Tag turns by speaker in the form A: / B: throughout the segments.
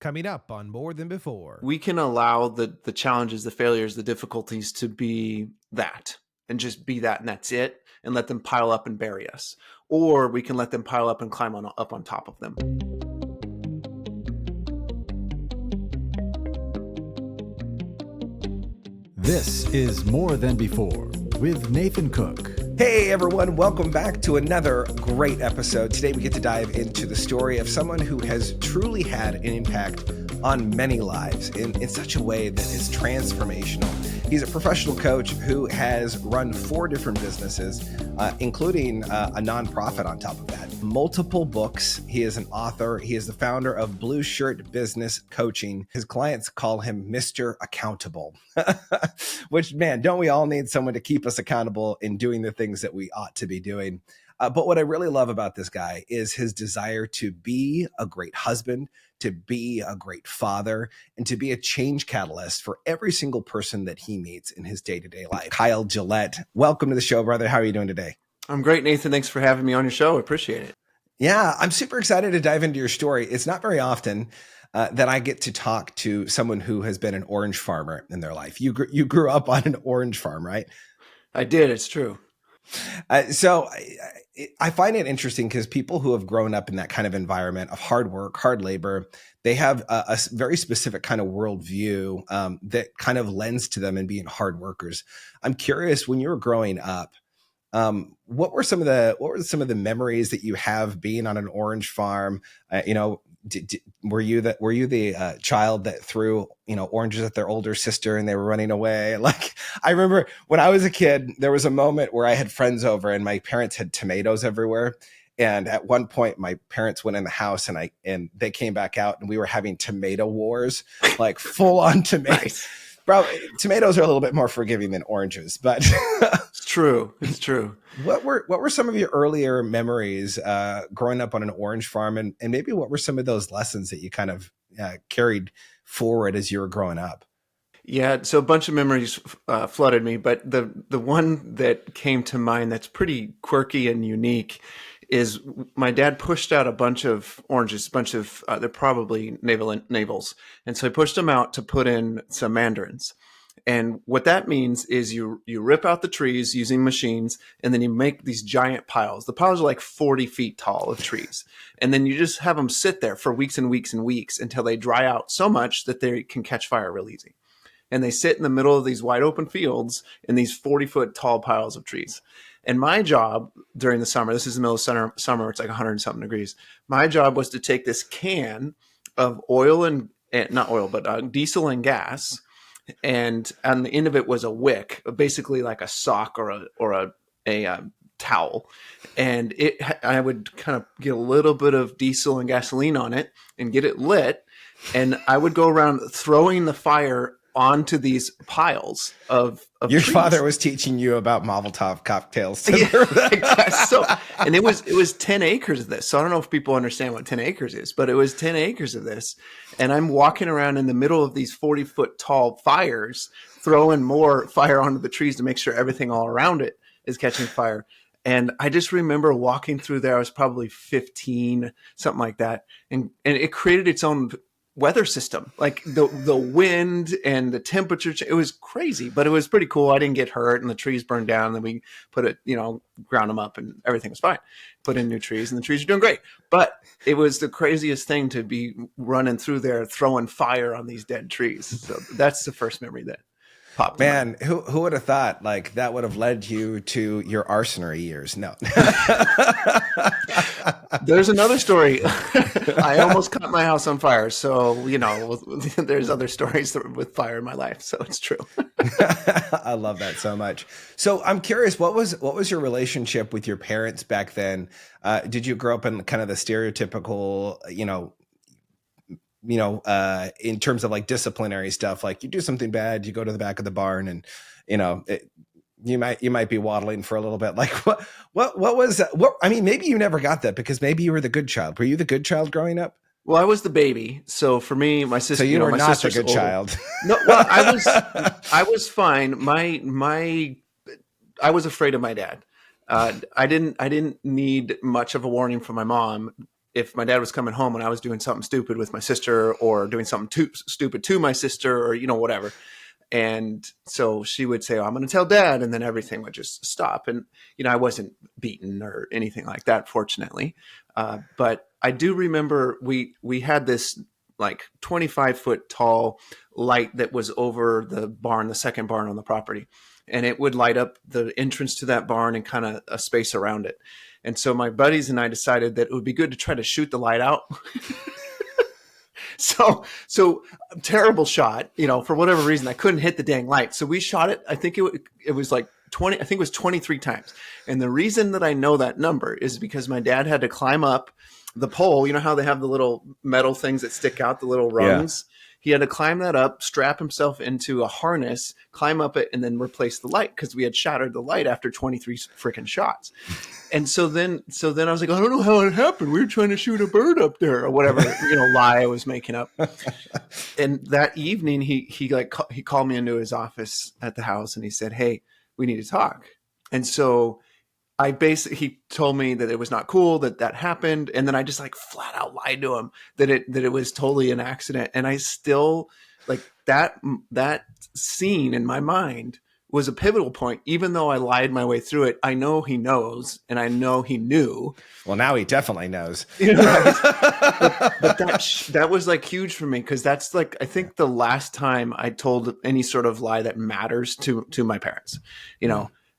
A: Coming up on More Than Before.
B: We can allow the challenges, the failures, the difficulties to be that and just be that and that's it, and let them pile up and bury us. Or we can let them pile up and climb up on top of them.
C: This is More Than Before with Nathan Cook.
D: Hey everyone, welcome back to another great episode. Today we get to dive into the story of someone who has truly had an impact on many lives in such a way that is transformational. He's a professional coach who has run 4 different businesses, including a nonprofit on top of that. Multiple books. He is an author. He is the founder of Blue Shirt Business Coaching. His clients call him Mr. Accountable, which, man, don't we all need someone to keep us accountable in doing the things that we ought to be doing? But what I really love about this guy is his desire to be a great husband, to be a great father, and to be a change catalyst for every single person that he meets in his day-to-day life. Kyle Gillette, welcome to the show, brother. How are you doing today?
B: I'm great, Nathan. Thanks for having me on your show. I appreciate it.
D: Yeah, I'm super excited to dive into your story. It's not very often that I get to talk to someone who has been an orange farmer in their life. You grew up on an orange farm, right?
B: I did. It's true.
D: So I find it interesting because people who have grown up in that kind of environment of hard work, hard labor, they have a very specific kind of worldview that kind of lends to them in being hard workers. I'm curious, when you were growing up, what were some of the memories that you have being on an orange farm? Were you the child that threw oranges at their older sister and they were running away? Like, I remember when I was a kid, there was a moment where I had friends over and my parents had tomatoes everywhere. And at one point, my parents went in the house and they came back out and we were having tomato wars, like full on tomatoes.
B: Nice.
D: Bro, tomatoes are a little bit more forgiving than oranges, but
B: It's true. It's true.
D: What were some of your earlier memories growing up on an orange farm, and maybe what were some of those lessons that you kind of carried forward as you were growing up?
B: Yeah, so a bunch of memories flooded me, but the one that came to mind that's pretty quirky and unique is my dad pushed out a bunch of oranges, they're probably navels. And so he pushed them out to put in some mandarins. And what that means is you rip out the trees using machines, and then you make these giant piles. The piles are like 40 feet tall of trees. And then you just have them sit there for weeks and weeks and weeks until they dry out so much that they can catch fire real easy. And they sit in the middle of these wide open fields in these 40-foot tall piles of trees. And my job during the summer, this is the middle of summer, it's like 100 and something degrees. My job was to take this can of oil and not oil, but diesel and gas. And on the end of it was a wick, basically like a sock or a towel. And I would kind of get a little bit of diesel and gasoline on it and get it lit. And I would go around throwing the fire onto these piles of
D: Your
B: trees.
D: father was teaching you about Molotov cocktails.
B: So, and it was 10 acres of this. So I don't know if people understand what 10 acres is, but it was 10 acres of this. And I'm walking around in the middle of these 40-foot tall fires, throwing more fire onto the trees to make sure everything all around it is catching fire. And I just remember walking through there. I was probably 15, something like that. And it created its own weather system, like the wind and the temperature. It was crazy, but it was pretty cool. I didn't get hurt and the trees burned down. And then we put it, ground them up and everything was fine. Put in new trees and the trees are doing great. But it was the craziest thing to be running through there, throwing fire on these dead trees. So that's the first memory that popped.
D: Man, who would have thought like that would have led you to your arsonary years? No.
B: There's another story. I almost caught my house on fire. So, there's other stories with fire in my life. So it's true.
D: I love that so much. So I'm curious, what was your relationship with your parents back then? Did you grow up in kind of the stereotypical, in terms of like disciplinary stuff, like you do something bad, you go to the back of the barn and, you might be waddling for a little bit. Like what was, maybe you never got that because maybe you were the good child. Were you the good child growing up?
B: Well, I was the baby. So for me, my sister,
D: so you were
B: my
D: not the good
B: older.
D: child.
B: No, well, I was fine. I was afraid of my dad. I didn't need much of a warning from my mom if my dad was coming home and I was doing something stupid with my sister or doing something too stupid to my sister or, whatever. And so she would say, oh, I'm going to tell dad. And then everything would just stop. And, I wasn't beaten or anything like that, fortunately. But I do remember we had this like 25-foot tall light that was over the barn, the second barn on the property. And it would light up the entrance to that barn and kind of a space around it. And so my buddies and I decided that it would be good to try to shoot the light out. So terrible shot, for whatever reason, I couldn't hit the dang light. So we shot it. I think it was like 20, I think it was 23 times. And the reason that I know that number is because my dad had to climb up the pole. You know how they have the little metal things that stick out, the little rungs? Yeah. He had to climb that up, strap himself into a harness, climb up it, and then replace the light because we had shattered the light after 23 freaking shots. And so then I was like, I don't know how it happened. We were trying to shoot a bird up there or whatever, lie I was making up. And that evening, he called me into his office at the house and he said, hey, we need to talk. And so he told me that it was not cool that happened. And then I just like flat out lied to him that it was totally an accident. And I still like that scene in my mind was a pivotal point. Even though I lied my way through it, I know he knows and I know he knew.
D: Well, now he definitely knows.
B: Right? but that was like huge for me. Cause that's like, I think the last time I told any sort of lie that matters to my parents,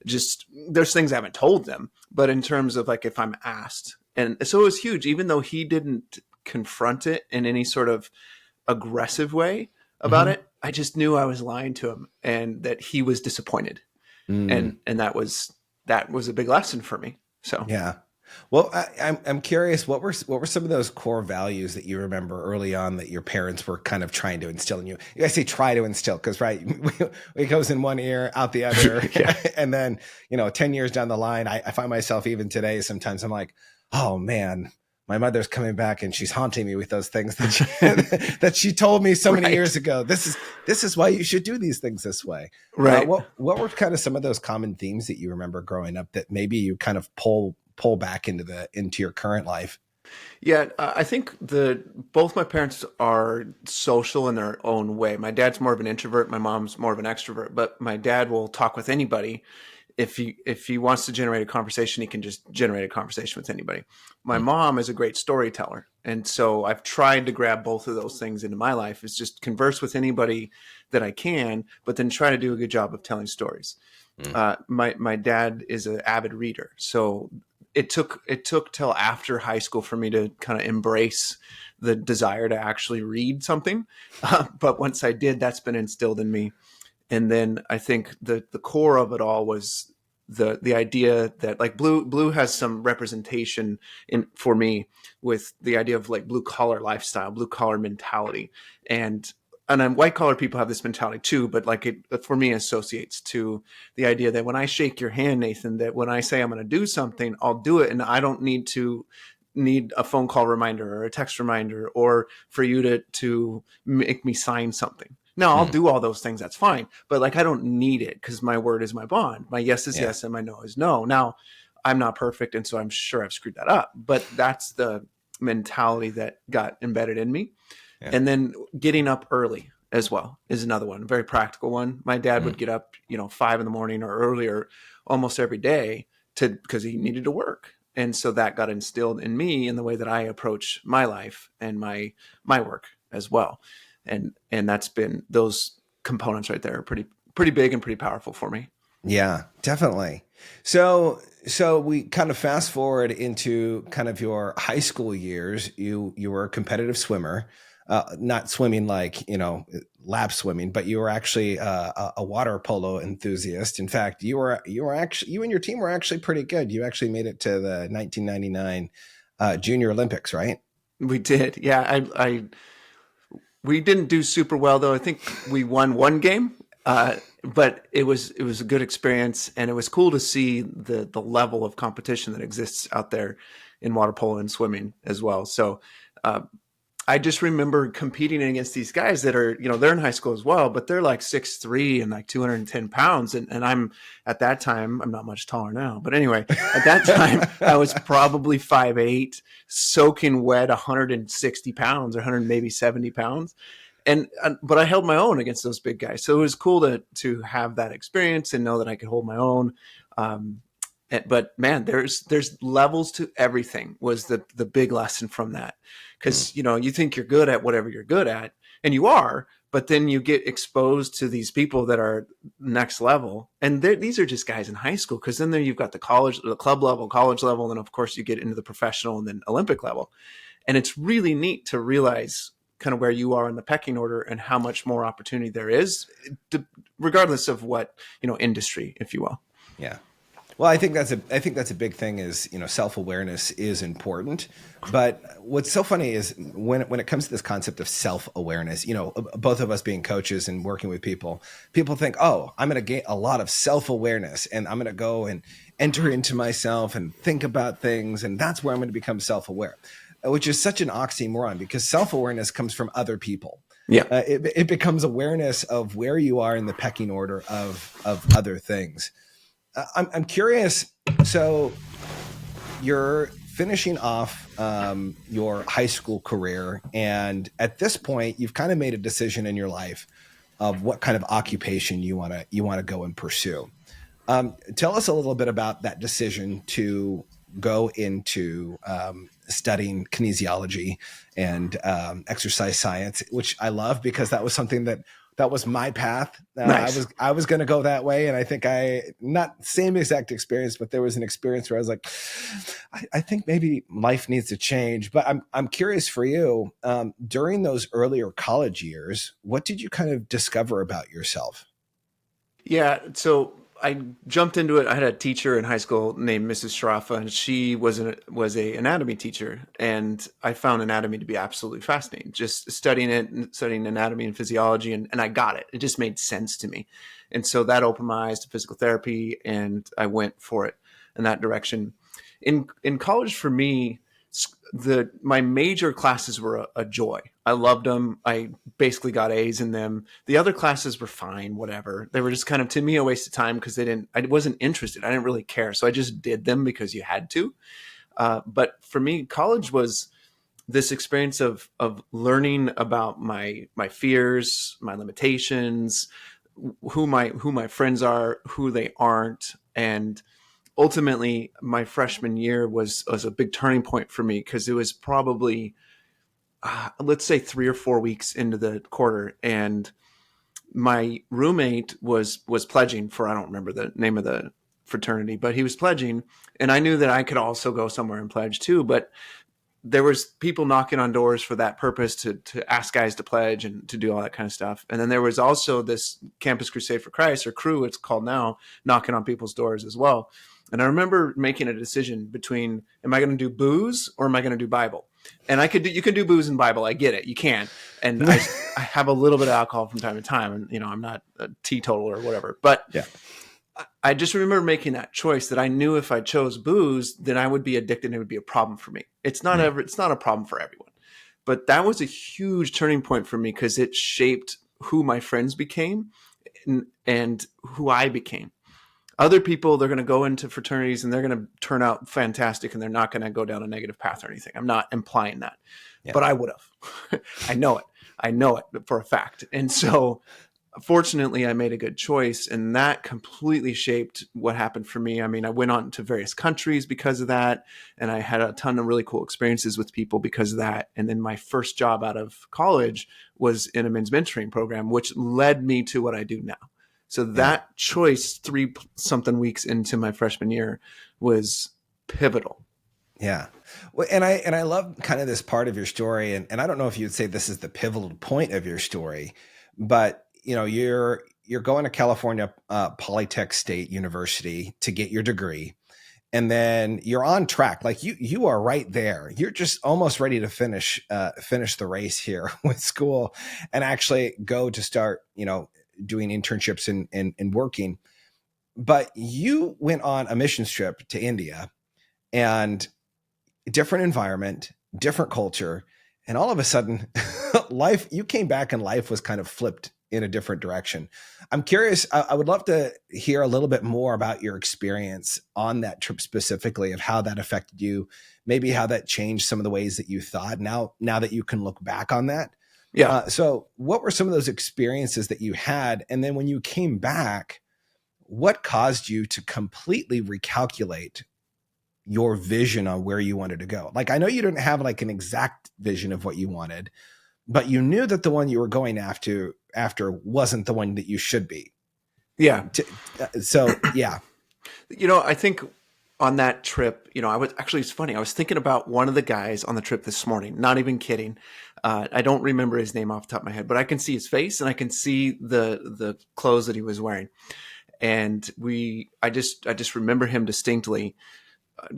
B: just there's things I haven't told them, but in terms of like if I'm asked, and so it was huge, even though he didn't confront it in any sort of aggressive way about it, I just knew I was lying to him and that he was disappointed, and that was a big lesson for me. So
D: yeah. Well, I'm curious, what were some of those core values that you remember early on that your parents were kind of trying to instill in you? I say try to instill because, right, it goes in one ear, out the other. Yeah. And then, 10 years down the line, I find myself even today, sometimes I'm like, oh man, my mother's coming back and she's haunting me with those things that she told me so many years ago. This is why you should do these things this way.
B: Right.
D: What were kind of some of those common themes that you remember growing up that maybe you kind of pull back into your current life?
B: Yeah, I think both my parents are social in their own way. My dad's more of an introvert. My mom's more of an extrovert, but my dad will talk with anybody. If he wants to generate a conversation, he can just generate a conversation with anybody. My mom is a great storyteller. And so I've tried to grab both of those things into my life, is just converse with anybody that I can, but then try to do a good job of telling stories. My dad is an avid reader. So it took till after high school for me to kind of embrace the desire to actually read something. But once I did, that's been instilled in me. And then I think the core of it all was the idea that like blue has some representation for me with the idea of like blue collar lifestyle, blue collar mentality. And white collar people have this mentality too, but like it for me associates to the idea that when I shake your hand, Nathan, that when I say I'm going to do something, I'll do it. And I don't need a phone call reminder or a text reminder or for you to make me sign something. Now I'll do all those things. That's fine. But like, I don't need it because my word is my bond. My yes is yes and my no is no. Now I'm not perfect. And so I'm sure I've screwed that up, but that's the mentality that got embedded in me. Yeah. And then getting up early as well is another one, a very practical one. My dad would get up, 5 a.m. or earlier almost every day because he needed to work. And so that got instilled in me in the way that I approach my life and my work as well. And that's been, those components right there are pretty big and pretty powerful for me.
D: Yeah, definitely. So we kind of fast forward into kind of your high school years. You were a competitive swimmer. Not swimming like, lap swimming, but you were actually a water polo enthusiast. In fact, you and your team were actually pretty good. You actually made it to the 1999 Junior Olympics, right?
B: We did. Yeah. We didn't do super well though. I think we won one game, but it was a good experience, and it was cool to see the level of competition that exists out there in water polo and swimming as well. So, I just remember competing against these guys that are, they're in high school as well, but they're like 6'3" and like 210 pounds. And I'm at that time, I'm not much taller now, but anyway, at that time I was probably 5'8", soaking wet, 160 pounds or 100, maybe 70 pounds. But I held my own against those big guys. So it was cool to have that experience and know that I could hold my own. But man, there's levels to everything was the big lesson from that. Because, you think you're good at whatever you're good at, and you are, but then you get exposed to these people that are next level. And these are just guys in high school, because then there you've got the club level, college level, and then of course you get into the professional and then Olympic level. And it's really neat to realize kind of where you are in the pecking order and how much more opportunity there is, regardless of what, industry, if you will.
D: Yeah. Well, I think that's a big thing is, self-awareness is important. But what's so funny is when it comes to this concept of self-awareness, both of us being coaches and working with people think, oh, I'm going to gain a lot of self-awareness and I'm going to go and enter into myself and think about things. And that's where I'm going to become self-aware, which is such an oxymoron because self-awareness comes from other people.
B: Yeah.
D: It becomes awareness of where you are in the pecking order of other things. I'm curious. So you're finishing off your high school career, and at this point, you've kind of made a decision in your life of what kind of occupation you want to go and pursue. Tell us a little bit about that decision to go into studying kinesiology and exercise science, which I love because that was something that was my path.
B: Nice.
D: I was going to go that way. And I think not same exact experience, but there was an experience where I was like, I think maybe life needs to change. But I'm curious for you, during those earlier college years, what did you kind of discover about yourself?
B: Yeah. So I jumped into it. I had a teacher in high school named Mrs. Sharafa, and she was a anatomy teacher. And I found anatomy to be absolutely fascinating, just studying anatomy and physiology. And I got it. It just made sense to me. And so that opened my eyes to physical therapy, and I went for it in that direction. In college, for me, my major classes were a joy. I loved them. I basically got A's in them. The other classes were fine, whatever. They were just kind of, to me, a waste of time because I wasn't interested. I didn't really care. So I just did them because you had to. But for me, college was this experience of learning about my fears, my limitations, who my friends are, who they aren't. And ultimately, my freshman year was a big turning point for me because it was probably, let's say 3 or 4 weeks into the quarter, and my roommate was pledging for, I don't remember the name of the fraternity, but he was pledging, and I knew that I could also go somewhere and pledge too. But there was people knocking on doors for that purpose to ask guys to pledge and to do all that kind of stuff. And then there was also this Campus Crusade for Christ, or Crew, it's called now, knocking on people's doors as well. And I remember making a decision between, am I going to do booze or am I going to do Bible? And you can do booze and Bible. I get it. You can. And I have a little bit of alcohol from time to time, and I'm not a teetotaler or whatever, but yeah. I just remember making that choice that I knew if I chose booze, then I would be addicted and it would be a problem for me. It's not a problem for everyone, but that was a huge turning point for me because it shaped who my friends became and who I became. Other people, they're going to go into fraternities and they're going to turn out fantastic and they're not going to go down a negative path or anything. I'm not implying that, but I would have. I know it for a fact. And so fortunately, I made a good choice, and that completely shaped what happened for me. I mean, I went on to various countries because of that, and I had a ton of really cool experiences with people because of that. And then my first job out of college was in a men's mentoring program, which led me to what I do now. So that choice 3-something weeks into my freshman year was pivotal.
D: Yeah. Well, and I love kind of this part of your story. And I don't know if you'd say this is the pivotal point of your story, but you're going to California Polytech State University to get your degree, and then you're on track. Like you are right there. You're just almost ready to finish the race here with school and actually go to start, doing internships and working. But you went on a mission trip to India, and different environment, different culture. And all of a sudden, you came back and life was kind of flipped in a different direction. I'm curious, I would love to hear a little bit more about your experience on that trip specifically, of how that affected you, maybe how that changed some of the ways that you thought now that you can look back on that.
B: Yeah.
D: So what were some of those experiences that you had? And then when you came back, what caused you to completely recalculate your vision on where you wanted to go? Like, I know you didn't have like an exact vision of what you wanted, but you knew that the one you were going after wasn't the one that you should be.
B: Yeah.
D: So, yeah.
B: I think on that trip, it's funny. I was thinking about one of the guys on the trip this morning, not even kidding. I don't remember his name off the top of my head, but I can see his face and I can see the clothes that he was wearing. And I just remember him distinctly.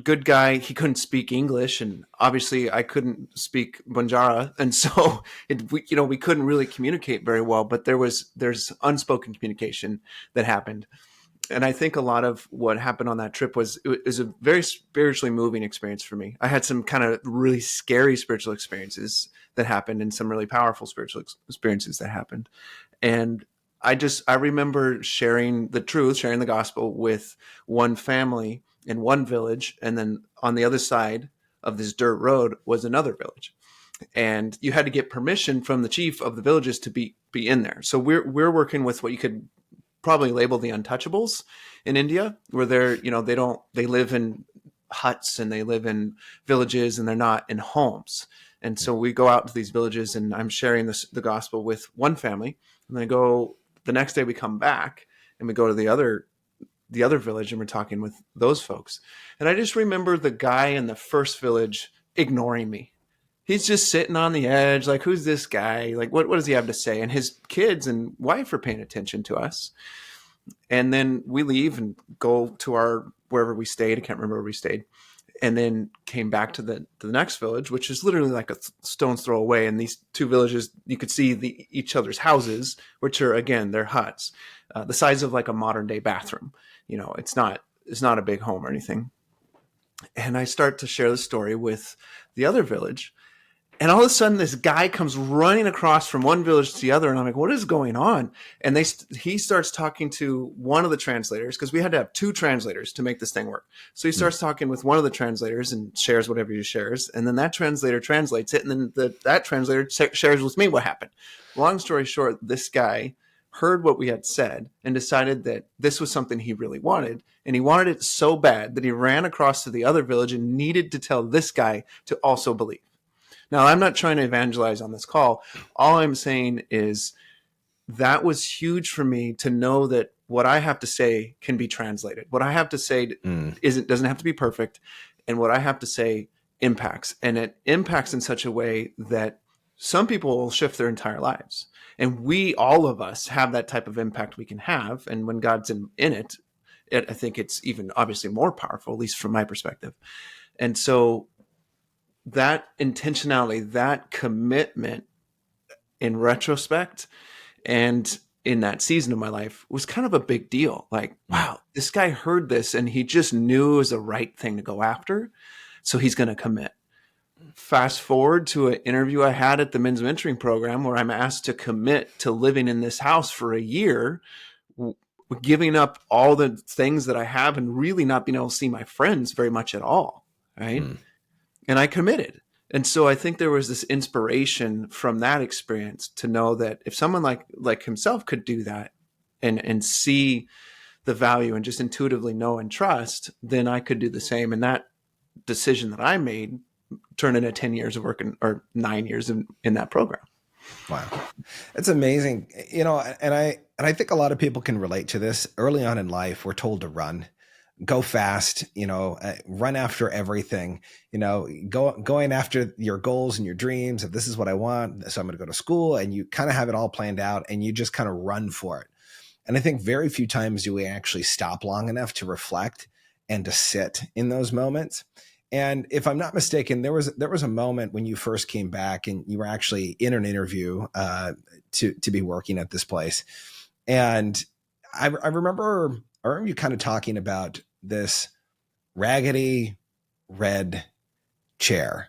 B: Good guy. He couldn't speak English, and obviously I couldn't speak Banjara, and so we couldn't really communicate very well. But there's unspoken communication that happened, and I think a lot of what happened on that trip was a very spiritually moving experience for me. I had some kind of really scary spiritual experiences that happened, and some really powerful spiritual experiences that happened, and I remember sharing the gospel with one family in one village, and then on the other side of this dirt road was another village, and you had to get permission from the chief of the villages to be in there. So we're working with what you could probably label the untouchables in India, where they live in huts and they live in villages and they're not in homes. And so we go out to these villages, and I'm sharing the gospel with one family, and then the next day we come back and we go to the other village, and we're talking with those folks. And I just remember the guy in the first village ignoring me. He's just sitting on the edge, like, who's this guy? Like, what does he have to say? And his kids and wife are paying attention to us. And then we leave and go to wherever we stayed. I can't remember where we stayed. And then came back to the next village, which is literally like a stone's throw away. And these two villages, you could see each other's houses, which are, again, they're huts, the size of like a modern day bathroom. It's not a big home or anything. And I start to share the story with the other village. And all of a sudden, this guy comes running across from one village to the other. And I'm like, what is going on? And he starts talking to one of the translators, because we had to have two translators to make this thing work. So he starts talking with one of the translators and shares whatever he shares. And then that translator translates it. And then that translator shares with me what happened. Long story short, this guy heard what we had said and decided that this was something he really wanted. And he wanted it so bad that he ran across to the other village and needed to tell this guy to also believe. Now, I'm not trying to evangelize on this call. All I'm saying is that was huge for me to know that what I have to say can be translated. What I have to say doesn't have to be perfect. And what I have to say impacts. And it impacts in such a way that some people will shift their entire lives. And all of us have that type of impact we can have. And when God's in it, I think it's even obviously more powerful, at least from my perspective. And so that intentionality, that commitment in retrospect and in that season of my life was kind of a big deal. Like, wow, this guy heard this and he just knew it was the right thing to go after. So he's going to commit. Fast forward to an interview I had at the men's mentoring program, where I'm asked to commit to living in this house for a year, giving up all the things that I have and really not being able to see my friends very much at all. Right. And I committed. And so I think there was this inspiration from that experience to know that if someone like himself could do that and see the value and just intuitively know and trust, then I could do the same. And that decision that I made turned into 10 years of work or 9 years in that program.
D: Wow. It's amazing. And I think a lot of people can relate to this. Early on in life, we're told to run. Go fast, run after everything, going after your goals and your dreams. If this is what I want, so I'm going to go to school, and you kind of have it all planned out and you just kind of run for it. And I think very few times do we actually stop long enough to reflect and to sit in those moments. And if I'm not mistaken, there was a moment when you first came back and you were actually in an interview to be working at this place. And I remember you kind of talking about this raggedy red chair.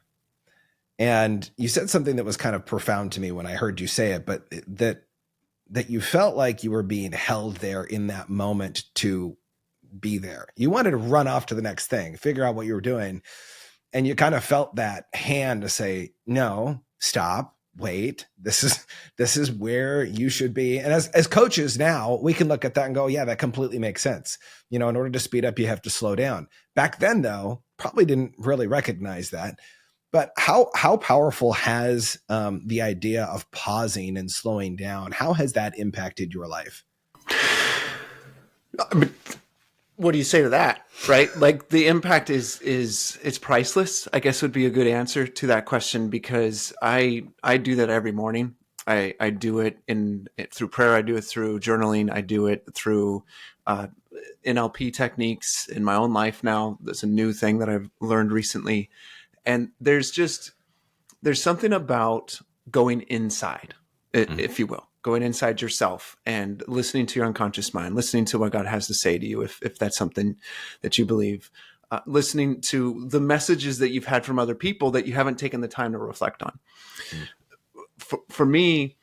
D: And you said something that was kind of profound to me when I heard you say it, but that you felt like you were being held there in that moment to be there. You wanted to run off to the next thing, figure out what you were doing. And you kind of felt that hand to say, no, stop, wait, this is where you should be. And as coaches now, we can look at that and go, yeah, that completely makes sense. In order to speed up, you have to slow down. Back then, though, probably didn't really recognize that. But how powerful has the idea of pausing and slowing down, how has that impacted your life?
B: What do you say to that? Right? Like the impact is it's priceless, I guess would be a good answer to that question, because I do that every morning. I do it through prayer. I do it through journaling. I do it through NLP techniques in my own life now. That's a new thing that I've learned recently. And there's something about going inside, if you will, going inside yourself and listening to your unconscious mind, listening to what God has to say to you, if that's something that you believe, listening to the messages that you've had from other people that you haven't taken the time to reflect on. For me,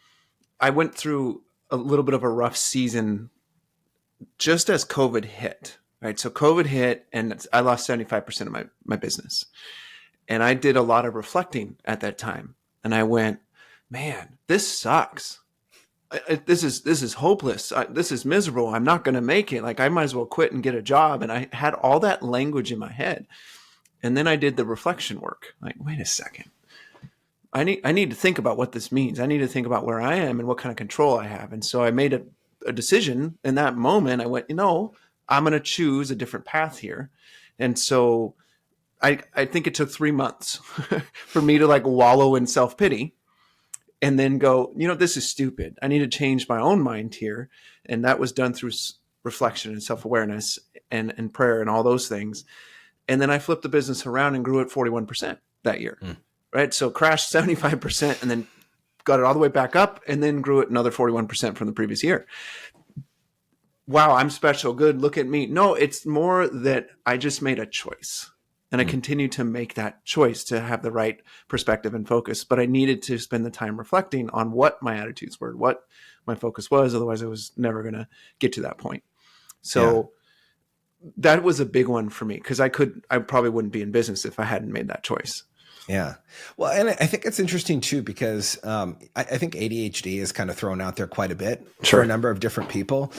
B: I went through a little bit of a rough season just as COVID hit, right? So COVID hit and I lost 75% of my business. And I did a lot of reflecting at that time. And I went, man, this sucks. This is hopeless. This is miserable. I'm not going to make it. Like I might as well quit and get a job. And I had all that language in my head. And then I did the reflection work. Like, wait a second. I need to think about what this means. I need to think about where I am and what kind of control I have. And so I made a decision in that moment. I went, I'm going to choose a different path here. And so I think it took 3 months for me to like wallow in self-pity and then go, this is stupid. I need to change my own mind here. And that was done through reflection and self-awareness and prayer and all those things. And then I flipped the business around and grew at 41% that year, right? So crashed 75% and then got it all the way back up and then grew at another 41% from the previous year. Wow, I'm special. Good. Look at me. No, it's more that I just made a choice. And I continue to make that choice to have the right perspective and focus. But I needed to spend the time reflecting on what my attitudes were, what my focus was. Otherwise, I was never going to get to that point. So that was a big one for me because I probably wouldn't be in business if I hadn't made that choice.
D: Yeah. Well, and I think it's interesting too, because I think ADHD is kind of thrown out there quite a bit for a number of different people.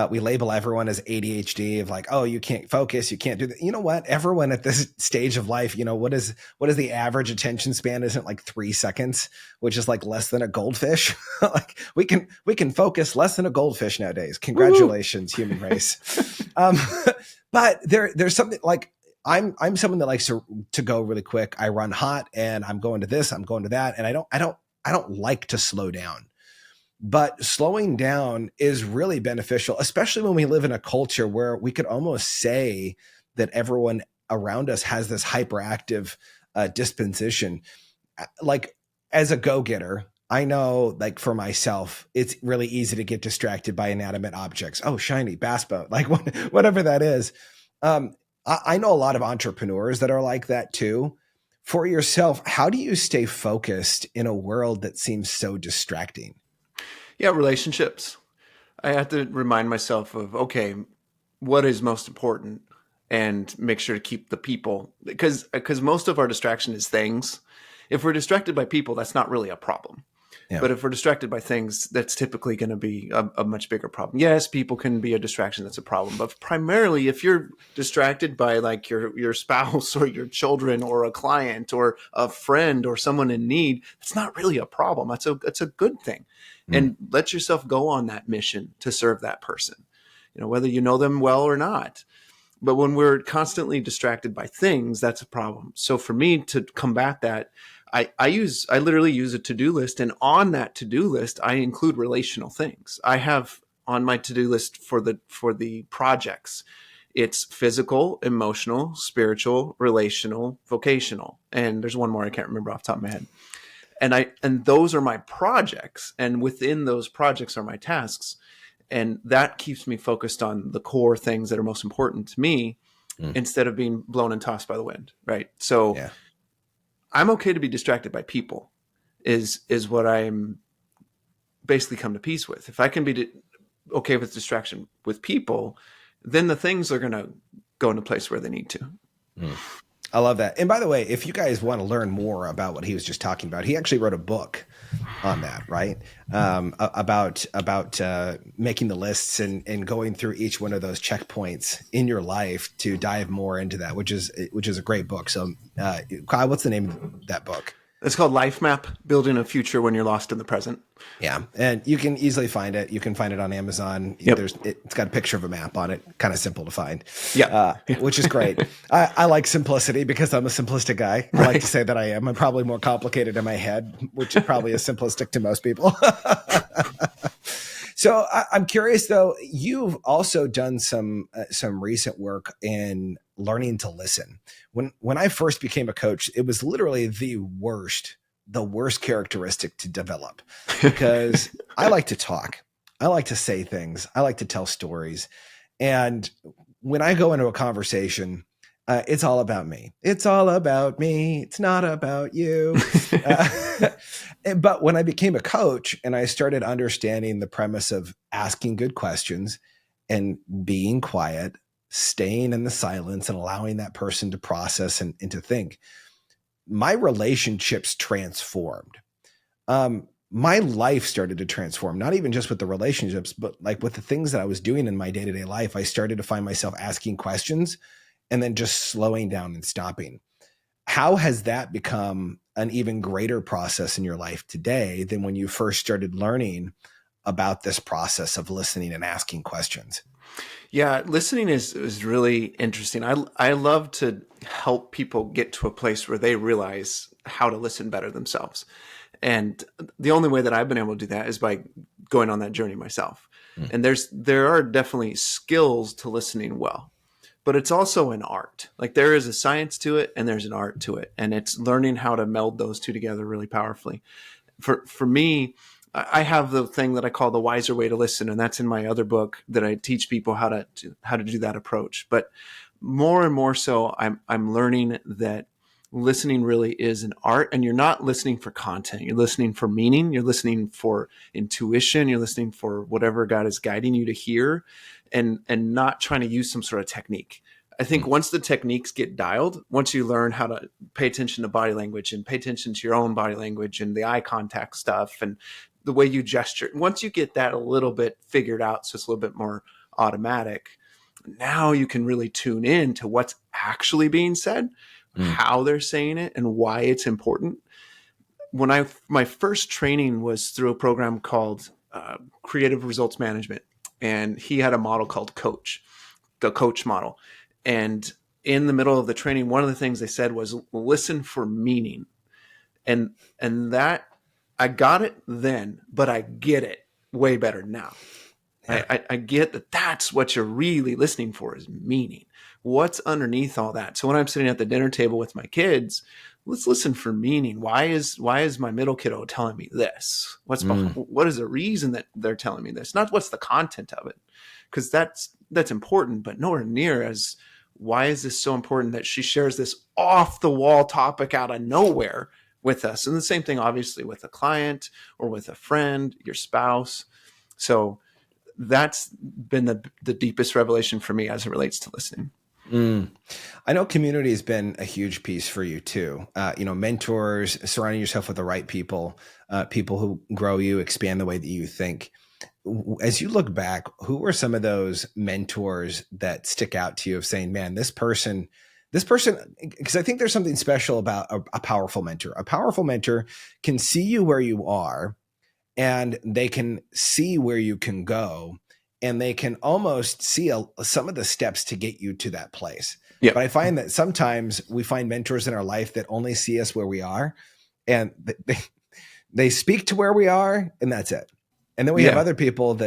D: We label everyone as ADHD of like, oh, you can't focus. You can't do that. You know what? Everyone at this stage of life, what is the average attention span? Isn't like 3 seconds, which is like less than a goldfish. Like we can focus less than a goldfish nowadays. Congratulations, human race. But there's something like, I'm someone that likes to go really quick. I run hot and I'm going to this, I'm going to that. And I don't like to slow down, but slowing down is really beneficial, especially when we live in a culture where we could almost say that everyone around us has this hyperactive disposition. Like as a go-getter, I know like for myself, it's really easy to get distracted by inanimate objects. Oh, shiny bass boat, like whatever that is. I know a lot of entrepreneurs that are like that too. For yourself, how do you stay focused in a world that seems so distracting?
B: Yeah, relationships. I have to remind myself of, okay, what is most important and make sure to keep the people, because most of our distraction is things. If we're distracted by people, that's not really a problem. Yeah. But if we're distracted by things, that's typically going to be a much bigger problem. Yes, people can be a distraction. That's a problem. But primarily, if you're distracted by like your spouse or your children or a client or a friend or someone in need, it's not really a problem. That's a good thing. And let yourself go on that mission to serve that person, whether you know them well or not. But when we're constantly distracted by things, that's a problem. So for me to combat that, I literally use a to-do list, and on that to-do list, I include relational things. I have on my to-do list for the projects, it's physical, emotional, spiritual, relational, vocational, and there's one more I can't remember off the top of my head. And those are my projects, and within those projects are my tasks, and that keeps me focused on the core things that are most important to me, instead of being blown and tossed by the wind, right? So. Yeah. I'm okay to be distracted by people is what I'm basically come to peace with. If I can be okay with distraction with people, then the things are going to go into place where they need to.
D: I love that. And by the way, if you guys want to learn more about what he was just talking about, he actually wrote a book on that, right? About making the lists and going through each one of those checkpoints in your life to dive more into that, which is a great book. So, Kyle, what's the name of that book?
B: It's called Life Map: Building a Future When You're Lost in the Present.
D: Yeah, and you can easily find it. You can find it on Amazon.
B: Yep.
D: It's got a picture of a map on it. Kind of simple to find.
B: Yeah,
D: which is great. I like simplicity because I'm a simplistic guy. I like to say that I am. I'm probably more complicated in my head, which probably is simplistic to most people. So I'm curious, though. You've also done some recent work in learning to listen. When I first became a coach, it was literally the worst characteristic to develop, because I like to talk. I like to say things. I like to tell stories. And when I go into a conversation, it's all about me. It's all about me. It's not about you. But when I became a coach and I started understanding the premise of asking good questions and being quiet, staying in the silence and allowing that person to process and to think, my relationships transformed. My life started to transform, not even just with the relationships, but like with the things that I was doing in my day-to-day life. I started to find myself asking questions and then just slowing down and stopping. How has that become an even greater process in your life today than when you first started learning about this process of listening and asking questions?
B: Yeah, listening is really interesting. I love to help people get to a place where they realize how to listen better themselves. And the only way that I've been able to do that is by going on that journey myself. And there are definitely skills to listening well, but it's also an art. Like there is a science to it and there's an art to it. And it's learning how to meld those two together really powerfully. For me, I have the thing that I call the wiser way to listen. And that's in my other book that I teach people how to do that approach. But more and more so, I'm learning that listening really is an art, and you're not listening for content. You're listening for meaning. You're listening for intuition. You're listening for whatever God is guiding you to hear, and not trying to use some sort of technique. I think once the techniques get dialed, once you learn how to pay attention to body language and pay attention to your own body language and the eye contact stuff and the way you gesture, once you get that a little bit figured out, so it's a little bit more automatic, now you can really tune in to what's actually being said, how they're saying it, and why it's important. When my first training was through a program called Creative Results Management, and he had a model called Coach, the Coach model. And in the middle of the training, one of the things they said was listen for meaning. And that I got it then, but I get it way better now. I get that that's what you're really listening for, is meaning. What's underneath all that? So when I'm sitting at the dinner table with my kids, let's listen for meaning. Why is my middle kiddo telling me this? What is the reason that they're telling me this? Not what's the content of it, because that's important, but nowhere near as why is this so important that she shares this off the wall topic out of nowhere with us. And the same thing, obviously, with a client or with a friend, your spouse. So that's been the deepest revelation for me as it relates to listening.
D: I know community has been a huge piece for you too. Mentors, surrounding yourself with the right people, people who grow you, expand the way that you think. As you look back, who were some of those mentors that stick out to you of saying, man, this person, because I think there's something special about a powerful mentor. A powerful mentor can see you where you are, and they can see where you can go, and they can almost see some of the steps to get you to that place. Yep. But I find that sometimes we find mentors in our life that only see us where we are, and they speak to where we are, and that's it. And then we have other people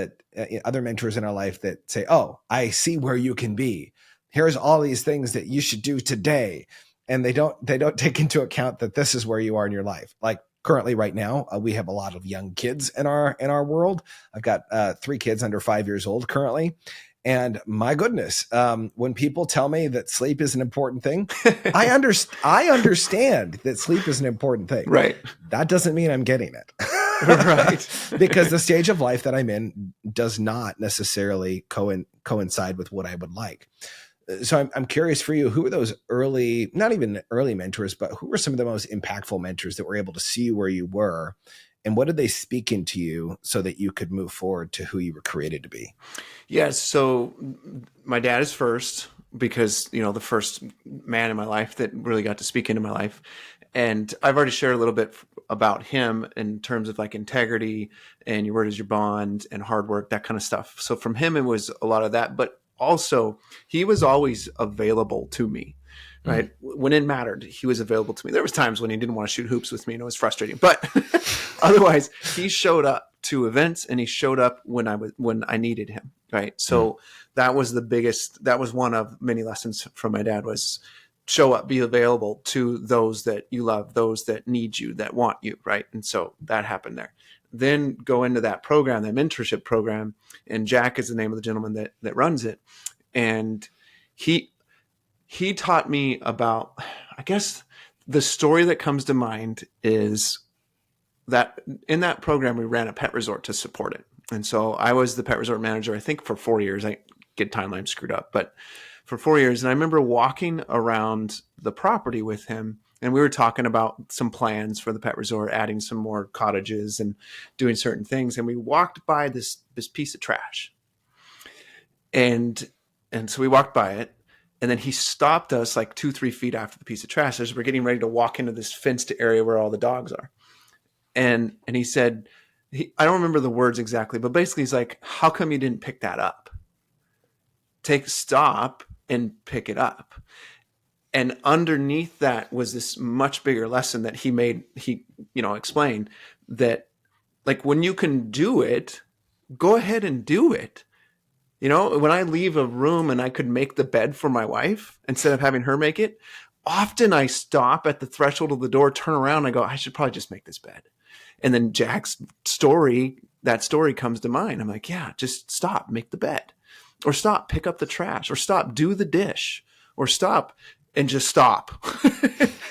D: other mentors in our life that say, oh, I see where you can be. Here's all these things that you should do today. And they don't take into account that this is where you are in your life. Like currently right now, we have a lot of young kids in our world. I've got 3 kids under 5 years old currently. And my goodness, when people tell me that sleep is an important thing, I understand that sleep is an important thing.
B: Right.
D: That doesn't mean I'm getting it.
B: Right.
D: Because the stage of life that I'm in does not necessarily coincide with what I would like. So I'm curious for you, who were those early, not even early mentors, but who were some of the most impactful mentors that were able to see where you were, and what did they speak into you so that you could move forward to who you were created to be?
B: Yes. So my dad is first, because, the first man in my life that really got to speak into my life. And I've already shared a little bit about him in terms of like integrity and your word is your bond and hard work, that kind of stuff. So from him, it was a lot of that, but also he was always available to me, right? When it mattered, he was available to me. There was times when he didn't want to shoot hoops with me and it was frustrating, but otherwise he showed up to events and he showed up when I needed him. Right. So that was that was one of many lessons from my dad, was show up, be available to those that you love, those that need you, that want you. Right. And so that happened there. Then go into that program, that mentorship program. And Jack is the name of the gentleman that runs it. And he taught me about, I guess the story that comes to mind is that in that program, we ran a pet resort to support it. And so I was the pet resort manager, I think for 4 years. I get timeline screwed up, but for 4 years. And I remember walking around the property with him, and we were talking about some plans for the pet resort, adding some more cottages and doing certain things. And we walked by this piece of trash. And so we walked by it. And then he stopped us like 2-3 feet after the piece of trash as we're getting ready to walk into this fenced area where all the dogs are. And he said, I don't remember the words exactly, but basically he's like, how come you didn't pick that up? Stop and pick it up. And underneath that was this much bigger lesson that he explained that, like, when you can do it, go ahead and do it. When I leave a room and I could make the bed for my wife instead of having her make it, often I stop at the threshold of the door, turn around, and I go, I should probably just make this bed. And then Jack's story comes to mind. I'm like, yeah, just stop, make the bed, or stop, pick up the trash, or stop, do the dish, or stop and just stop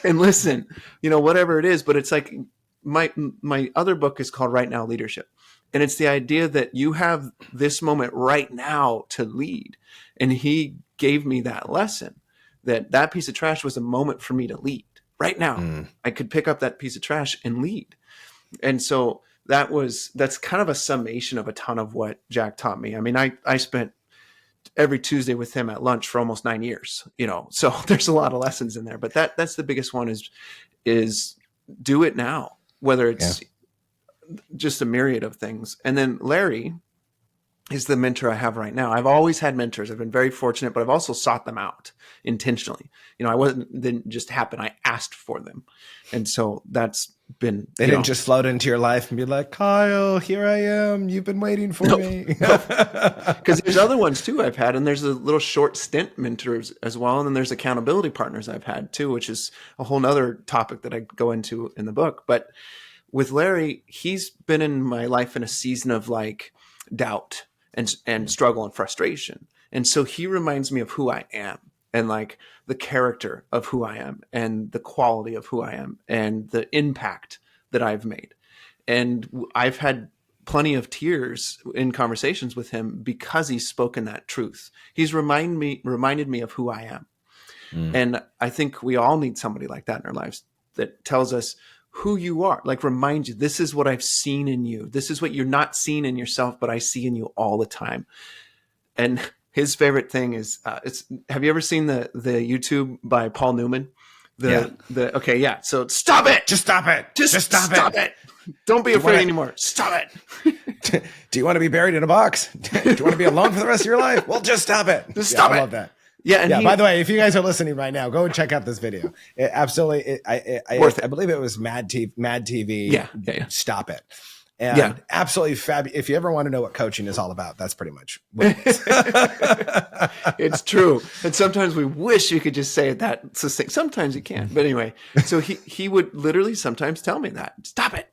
B: and listen, whatever it is. But it's like my other book is called Right Now Leadership. And it's the idea that you have this moment right now to lead. And he gave me that lesson, that piece of trash was a moment for me to lead right now. I could pick up that piece of trash and lead. And so that's kind of a summation of a ton of what Jack taught me. I mean, I spent every Tuesday with him at lunch for almost 9 years, so there's a lot of lessons in there, but that's the biggest one is do it now, whether it's just a myriad of things. And then Larry is the mentor I have right now. I've always had mentors. I've been very fortunate, but I've also sought them out intentionally. Didn't just happen. I asked for them. And so that's been,
D: they didn't just float into your life and be like, Kyle, here I am. You've been waiting for me.
B: Because there's other ones too I've had, and there's a little short stint mentors as well. And then there's accountability partners I've had too, which is a whole nother topic that I go into in the book. But with Larry, he's been in my life in a season of like doubt and struggle and frustration. And so he reminds me of who I am, and like the character of who I am, and the quality of who I am, and the impact that I've made. And I've had plenty of tears in conversations with him because he's spoken that truth. He's reminded me of who I am. And I think we all need somebody like that in our lives that tells us who you are, like remind you, this is what I've seen in you. This is what you're not seeing in yourself, but I see in you all the time. And his favorite thing is, have you ever seen the YouTube by Paul Newman? So stop it.
D: Just stop it.
B: Just stop it. Don't be afraid anymore. Stop it.
D: Do you want to be buried in a box? Do you want to be alone for the rest of your life? Well, just stop it.
B: Just stop it.
D: I love that.
B: Yeah.
D: By the way, if you guys are listening right now, go and check out this video. I believe it was Mad TV.
B: Yeah.
D: Stop it. And absolutely fabulous. If you ever want to know what coaching is all about, that's pretty much what it is.
B: It's true. And sometimes we wish you could just say it that succinct. Sometimes you can't. But anyway, so he would literally sometimes tell me that. Stop it.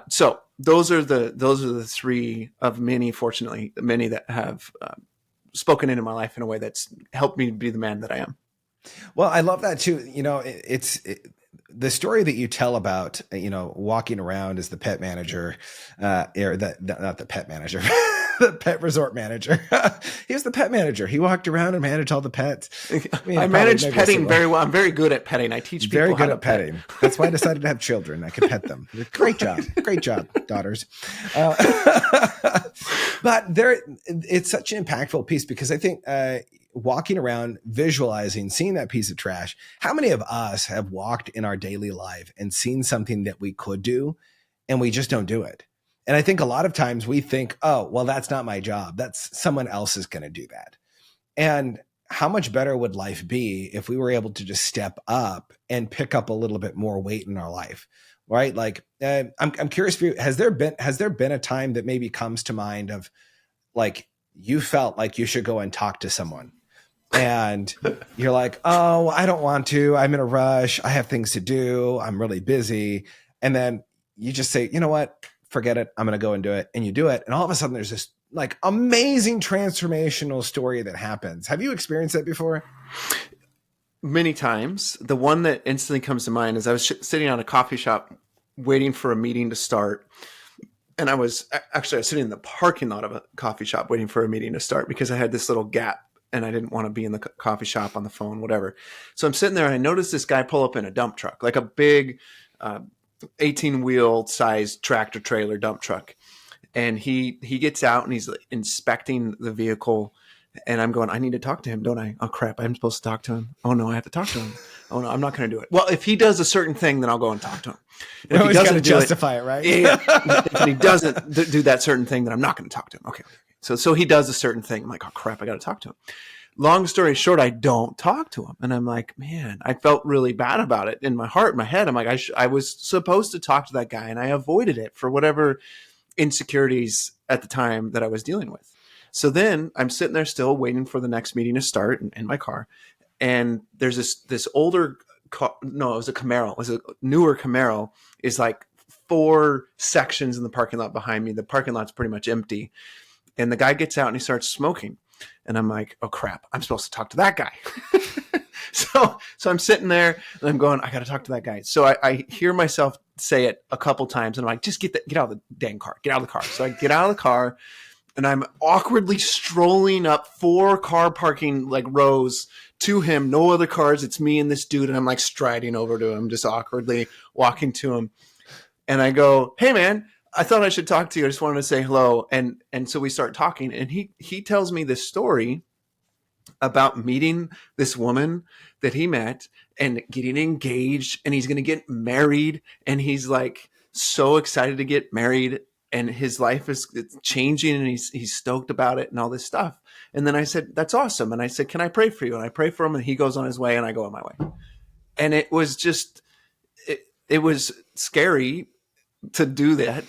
B: So those are the three of many, fortunately, many that have spoken into my life in a way that's helped me be the man that I am.
D: Well, I love that too. The story that you tell about, walking around as the pet manager, not the pet manager, the pet resort manager. He was the pet manager. He walked around and managed all the pets.
B: I manage petting very well. I'm very good at petting. I teach people
D: very good
B: how
D: at petting. That's why I decided to have children. I could pet them. Great job, daughters. But it's such an impactful piece because I think walking around, visualizing, seeing that piece of trash. How many of us have walked in our daily life and seen something that we could do and we just don't do it? And I think a lot of times we think, oh, well, that's not my job. That's someone else is going to do that. And how much better would life be if we were able to just step up and pick up a little bit more weight in our life, right? Like, I'm curious for you, has there been a time that maybe comes to mind of like, you felt like you should go and talk to someone and you're like, oh, I don't want to, I'm in a rush, I have things to do, I'm really busy. And then you just say, you know what? Forget it. I'm going to go and do it. And you do it. And all of a sudden there's this like amazing transformational story that happens. Have you experienced that before?
B: Many times. The one that instantly comes to mind is I was sitting on a coffee shop waiting for a meeting to start. And I was sitting in the parking lot of a coffee shop waiting for a meeting to start because I had this little gap and I didn't want to be in the coffee shop on the phone, whatever. So I'm sitting there and I noticed this guy pull up in a dump truck, like a big 18-wheel sized tractor trailer dump truck. And he gets out and he's inspecting the vehicle. And I'm going, I need to talk to him, don't I? Oh, crap. I'm supposed to talk to him. Oh, no, I have to talk to him. Oh, no, I'm not going to do it. Well, if he does a certain thing, then I'll go and talk to him. And if he doesn't
D: justify it, right?
B: Yeah. If he doesn't do that certain thing, then I'm not going to talk to him. Okay. So he does a certain thing. I'm like, oh, crap, I got to talk to him. Long story short, I don't talk to him. And I'm like, man, I felt really bad about it in my heart, in my head. I'm like, I was supposed to talk to that guy and I avoided it for whatever insecurities at the time that I was dealing with. So then I'm sitting there still waiting for the next meeting to start in my car. And there's this older car. No, it was a Camaro. It was a newer Camaro. Is like 4 sections in the parking lot behind me. The parking lot's pretty much empty. And the guy gets out and he starts smoking. And I'm like, oh crap, I'm supposed to talk to that guy. So I'm sitting there and I'm going, I got to talk to that guy. So I hear myself say it a couple times and I'm like, just get out of the dang car, get out of the car. So I get out of the car and I'm awkwardly strolling up 4 car parking like rows to him, no other cars. It's me and this dude. And I'm like striding over to him, just awkwardly walking to him. And I go, hey man, I thought I should talk to you. I just wanted to say hello. And so we start talking and he tells me this story about meeting this woman that he met and getting engaged and he's going to get married. And he's like so excited to get married and his life is changing and he's stoked about it and all this stuff. And then I said, that's awesome. And I said, can I pray for you? And I pray for him and he goes on his way and I go on my way. And it was just, it was scary to do that,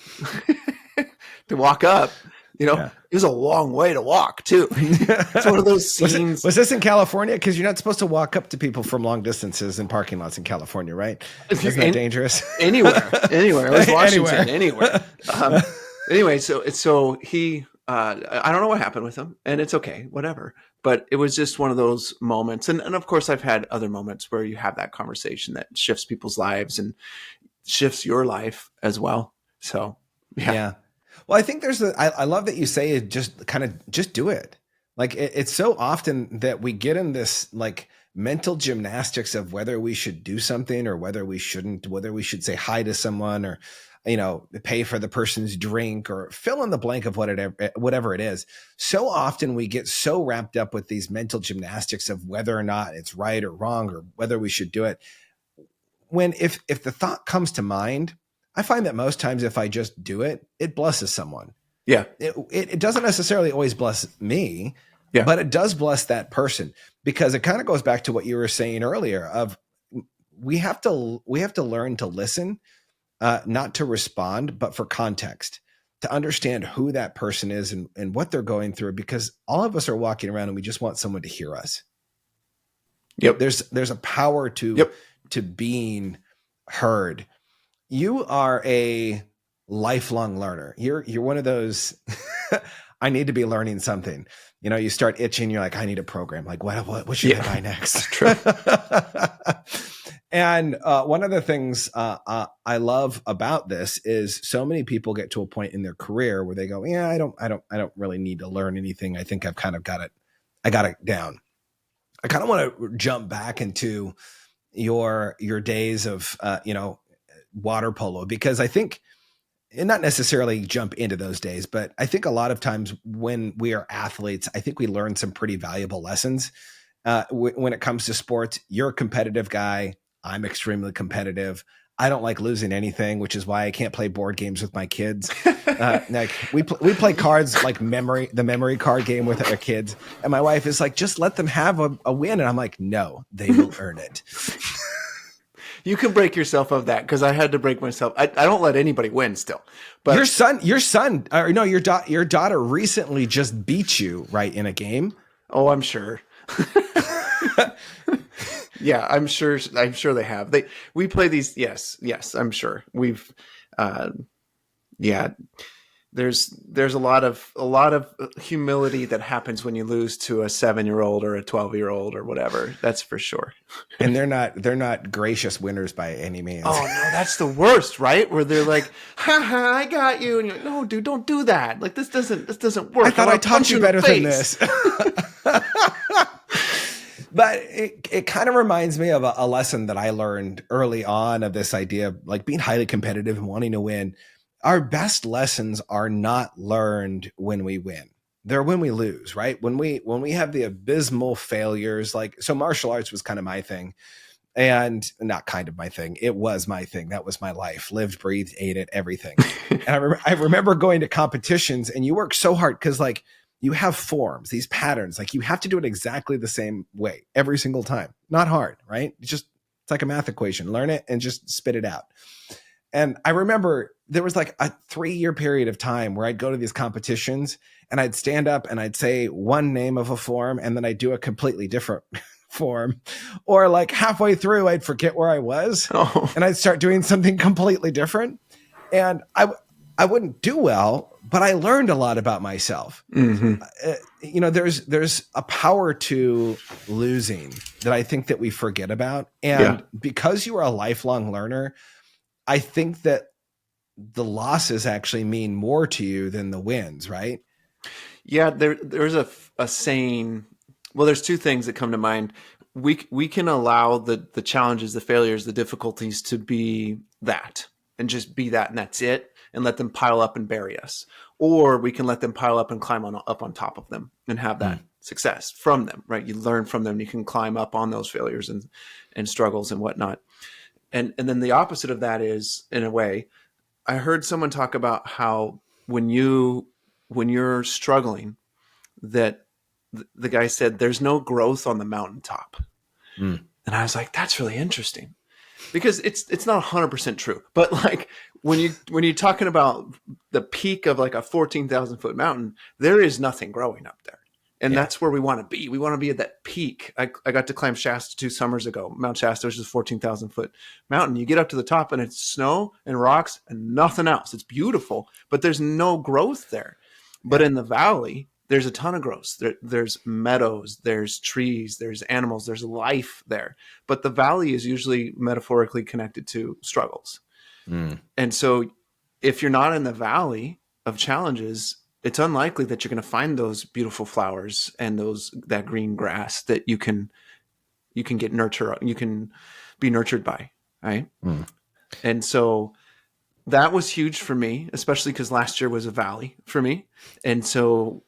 B: to walk up, It was a long way to walk too. It's one of those scenes.
D: Was this in California? Because you're not supposed to walk up to people from long distances in parking lots in California, right? Isn't that dangerous?
B: Anywhere. It was Washington, anywhere. Anyway, so he, I don't know what happened with him and it's okay, whatever. But it was just one of those moments. And of course I've had other moments where you have that conversation that shifts people's lives and shifts your life as well. So, yeah.
D: Well, I think I love that you say it, just do it. Like it's so often that we get in this like mental gymnastics of whether we should do something or whether we shouldn't, whether we should say hi to someone or, pay for the person's drink or fill in the blank of whatever it is. So often we get so wrapped up with these mental gymnastics of whether or not it's right or wrong or whether we should do it. When if the thought comes to mind, I find that most times if I just do it, it blesses someone.
B: Yeah.
D: It doesn't necessarily always bless me,
B: yeah,
D: but it does bless that person because it kind of goes back to what you were saying earlier of we have to learn to listen, not to respond, but for context, to understand who that person is and what they're going through, because all of us are walking around and we just want someone to hear us.
B: Yep.
D: There's a power to being heard. You are a lifelong learner. You're one of those I need to be learning something. You know, you start itching. You're like, I need a program. Like, what should I buy next?
B: True.
D: And one of the things I love about this is so many people get to a point in their career where they go, yeah, I don't really need to learn anything. I think I've kind of got it. I got it down. I kind of want to jump back into your days of, water polo, because I think, and not necessarily jump into those days, but I think a lot of times when we are athletes, I think we learn some pretty valuable lessons when it comes to sports. You're a competitive guy. I'm extremely competitive. I don't like losing anything, which is why I can't play board games with my kids. Like we play cards, like the memory card game with our kids. And my wife is like, just let them have a win. And I'm like, no, they will earn it.
B: You can break yourself of that, because I had to break myself. I don't let anybody win still. But your daughter recently just beat you, right, in a game. Oh, I'm sure. Yeah, I'm sure they have. We play these. Yes, I'm sure we've. There's a lot of humility that happens when you lose to a 7-year-old or a 12-year-old or whatever. That's for sure.
D: And they're not gracious winners by any means.
B: Oh no, that's the worst, right? Where they're like, "Ha ha, I got you," and you're like, "No, dude, don't do that. Like this doesn't work.
D: I thought I taught you better than this." But it kind of reminds me of a lesson that I learned early on of this idea of like being highly competitive and wanting to win. Our best lessons are not learned when we win. They're when we lose, right? When we have the abysmal failures, like, so martial arts was kind of my thing, and not kind of my thing. It was my thing. That was my life. Lived, breathed, ate it, everything. And I remember going to competitions, and you work so hard because like you have forms, these patterns, like you have to do it exactly the same way every single time. Not hard, right? It's like a math equation. Learn it and just spit it out. And I remember there was like a 3-year period of time where I'd go to these competitions and I'd stand up and I'd say one name of a form and then I'd do a completely different form. Or like halfway through, I'd forget where I was and I'd start doing something completely different. And I wouldn't do well, but I learned a lot about myself. Mm-hmm. There's a power to losing that I think that we forget about. And because you are a lifelong learner, I think that the losses actually mean more to you than the wins, right?
B: Yeah, there's a saying. Well, there's two things that come to mind. We can allow the challenges, the failures, the difficulties to be that, and just be that, and that's it, and let them pile up and bury us. Or we can let them pile up and climb up on top of them and have that success from them, right? You learn from them. You can climb up on those failures and struggles and whatnot. And then the opposite of that is, in a way, I heard someone talk about how when you're struggling, that the guy said there's no growth on the mountaintop. And I was like, that's really interesting, because it's not 100% true, but like when you're talking about the peak of like a 14,000 foot mountain, there is nothing growing up there. And that's where we want to be. We want to be at that peak. I got to climb Shasta 2 summers ago, Mount Shasta, which is a 14,000 foot mountain. You get up to the top and it's snow and rocks and nothing else. It's beautiful, but there's no growth there. But in the valley, there's a ton of growth. There's meadows, there's trees, there's animals, there's life there. But the valley is usually metaphorically connected to struggles. And so if you're not in the valley of challenges, it's unlikely that you're going to find those beautiful flowers and that green grass that you can get nurture. You can be nurtured by, right? And so that was huge for me, especially because last year was a valley for me. And so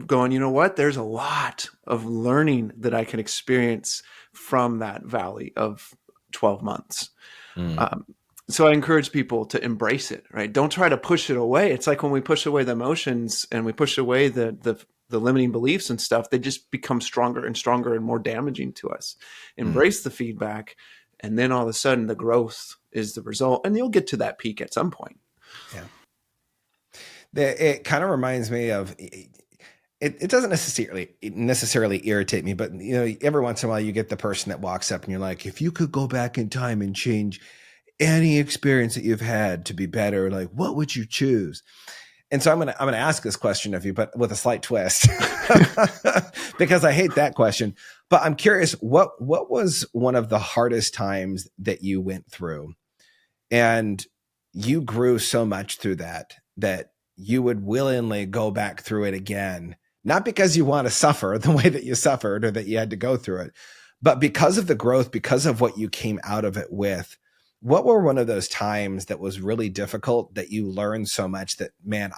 B: going, you know what? There's a lot of learning that I can experience from that valley of 12 months. So I encourage people to embrace it, right? Don't try to push it away. It's like when we push away the emotions and we push away the limiting beliefs and stuff, they just become stronger and stronger and more damaging to us. Embrace the feedback, and then all of a sudden the growth is the result, and you'll get to that peak at some point.
D: Yeah. It kind of reminds me of, it doesn't necessarily irritate me, but every once in a while you get the person that walks up and you're like, if you could go back in time and change any experience that you've had to be better, like what would you choose? And so I'm gonna ask this question of you, but with a slight twist, because I hate that question. But I'm curious, what was one of the hardest times that you went through, and you grew so much through that you would willingly go back through it again, not because you want to suffer the way that you suffered or that you had to go through it, but because of the growth, because of what you came out of it with. What were one of those times that was really difficult that you learned so much that, man,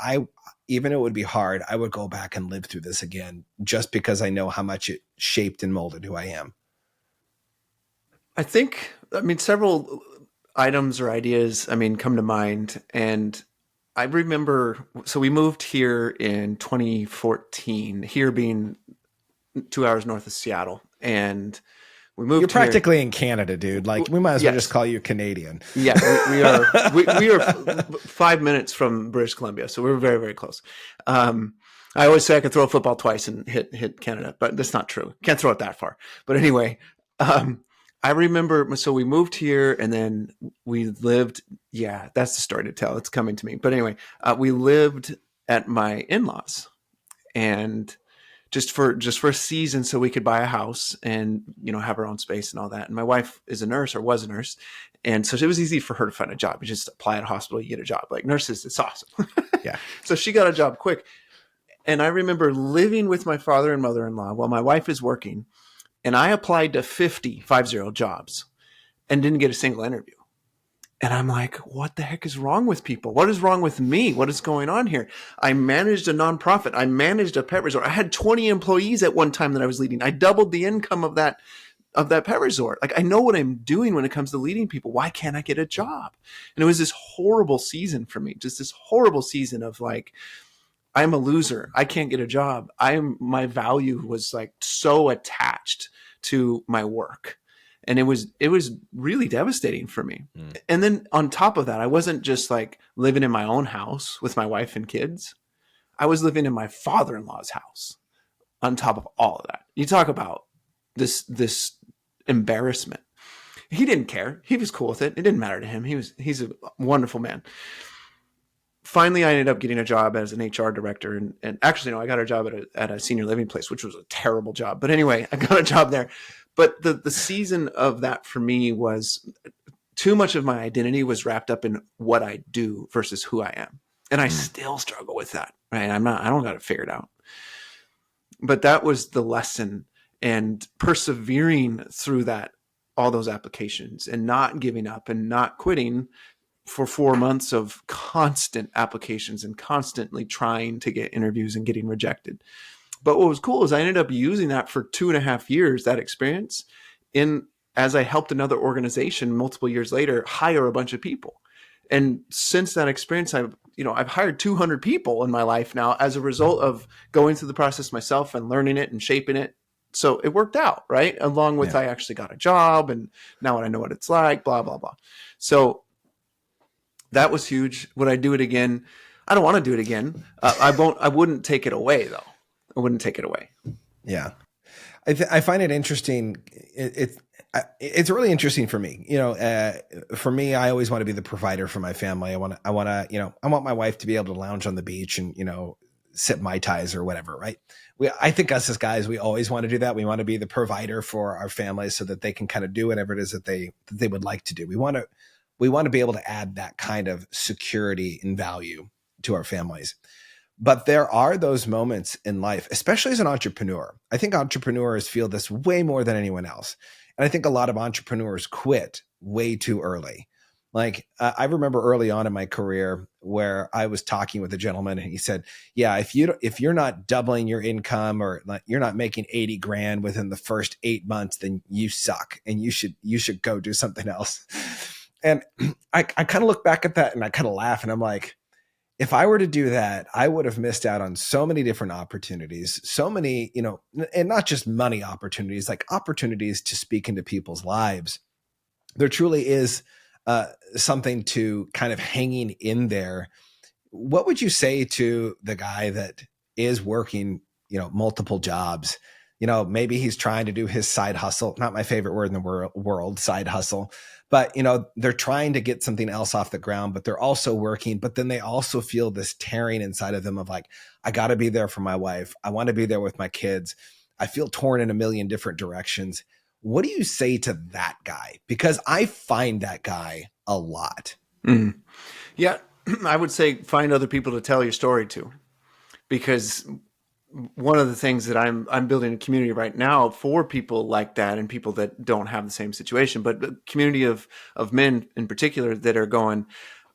D: even it would be hard, I would go back and live through this again just because I know how much it shaped and molded who I am?
B: Several items or ideas, come to mind. And I remember, so we moved here in 2014, here being 2 hours north of Seattle. And we moved.
D: You're practically in Canada, dude. Like, we might as well just call you Canadian.
B: Yeah, we are. We are 5 minutes from British Columbia, so we're very, very close. I always say I could throw a football twice and hit Canada, but that's not true. Can't throw it that far. But anyway, I remember. So we moved here, and then we lived. Yeah, that's the story to tell. It's coming to me. But anyway, we lived at my in-laws, and just for a season, so we could buy a house and, have our own space and all that. And my wife is a nurse, or was a nurse. And so it was easy for her to find a job. You just apply at a hospital, you get a job. Like, nurses, it's awesome.
D: Yeah.
B: So she got a job quick. And I remember living with my father and mother-in-law while my wife is working. And I applied to 50 jobs and didn't get a single interview. And I'm like, what the heck is wrong with people? What is wrong with me? What is going on here? I managed a nonprofit. I managed a pet resort. I had 20 employees at one time that I was leading. I doubled the income of that pet resort. Like, I know what I'm doing when it comes to leading people. Why can't I get a job? And it was this horrible season for me, just this horrible season of like, I'm a loser. I can't get a job. My value was like so attached to my work. And it was really devastating for me. And then on top of that, I wasn't just like living in my own house with my wife and kids. I was living in my father-in-law's house on top of all of that. You talk about this embarrassment. He didn't care. He was cool with it. It didn't matter to him. He's a wonderful man. Finally, I ended up getting a job as an HR director. And actually, no, I got a job at a senior living place, which was a terrible job. But anyway, I got a job there. But the season of that for me was too much of my identity was wrapped up in what I do versus who I am. And I still struggle with that, right? I don't got it figured out. But that was the lesson, and persevering through all those applications and not giving up and not quitting for 4 months of constant applications and constantly trying to get interviews and getting rejected. But what was cool is I ended up using that for 2.5 years, that experience, as I helped another organization multiple years later hire a bunch of people. And since that experience, I've hired 200 people in my life now as a result of going through the process myself and learning it and shaping it. So it worked out, right? Along with I actually got a job, and now I know what it's like, blah, blah, blah. So that was huge. Would I do it again? I don't want to do it again. I wouldn't take it away, though. I wouldn't take it away.
D: Yeah. I find it interesting. It's really interesting for me. For me, I always want to be the provider for my family. I want my wife to be able to lounge on the beach and, sip Mai Tais or whatever, right? I think us as guys, we always want to do that. We want to be the provider for our families so that they can kind of do whatever it is that they would like to do. We want to be able to add that kind of security and value to our families. But there are those moments in life, especially as an entrepreneur. I think entrepreneurs feel this way more than anyone else. And I think a lot of entrepreneurs quit way too early. Like, I remember early on in my career where I was talking with a gentleman and he said, yeah, if you're not doubling your income, or like you're not making 80 grand within the first 8 months, then you suck and you should go do something else. And I kind of look back at that and I kind of laugh, and I'm like, if I were to do that, I would have missed out on so many different opportunities, so many, and not just money opportunities, like opportunities to speak into people's lives. There truly is something to kind of hanging in there. What would you say to the guy that is working, multiple jobs, maybe he's trying to do his side hustle. Not my favorite word in the world, side hustle. But, they're trying to get something else off the ground, but they're also working. But then they also feel this tearing inside of them of like, I got to be there for my wife. I want to be there with my kids. I feel torn in a million different directions. What do you say to that guy? Because I find that guy a lot.
B: Mm. Yeah, I would say find other people to tell your story to, because one of the things that I'm building a community right now for people like that and people that don't have the same situation, but a community of men in particular that are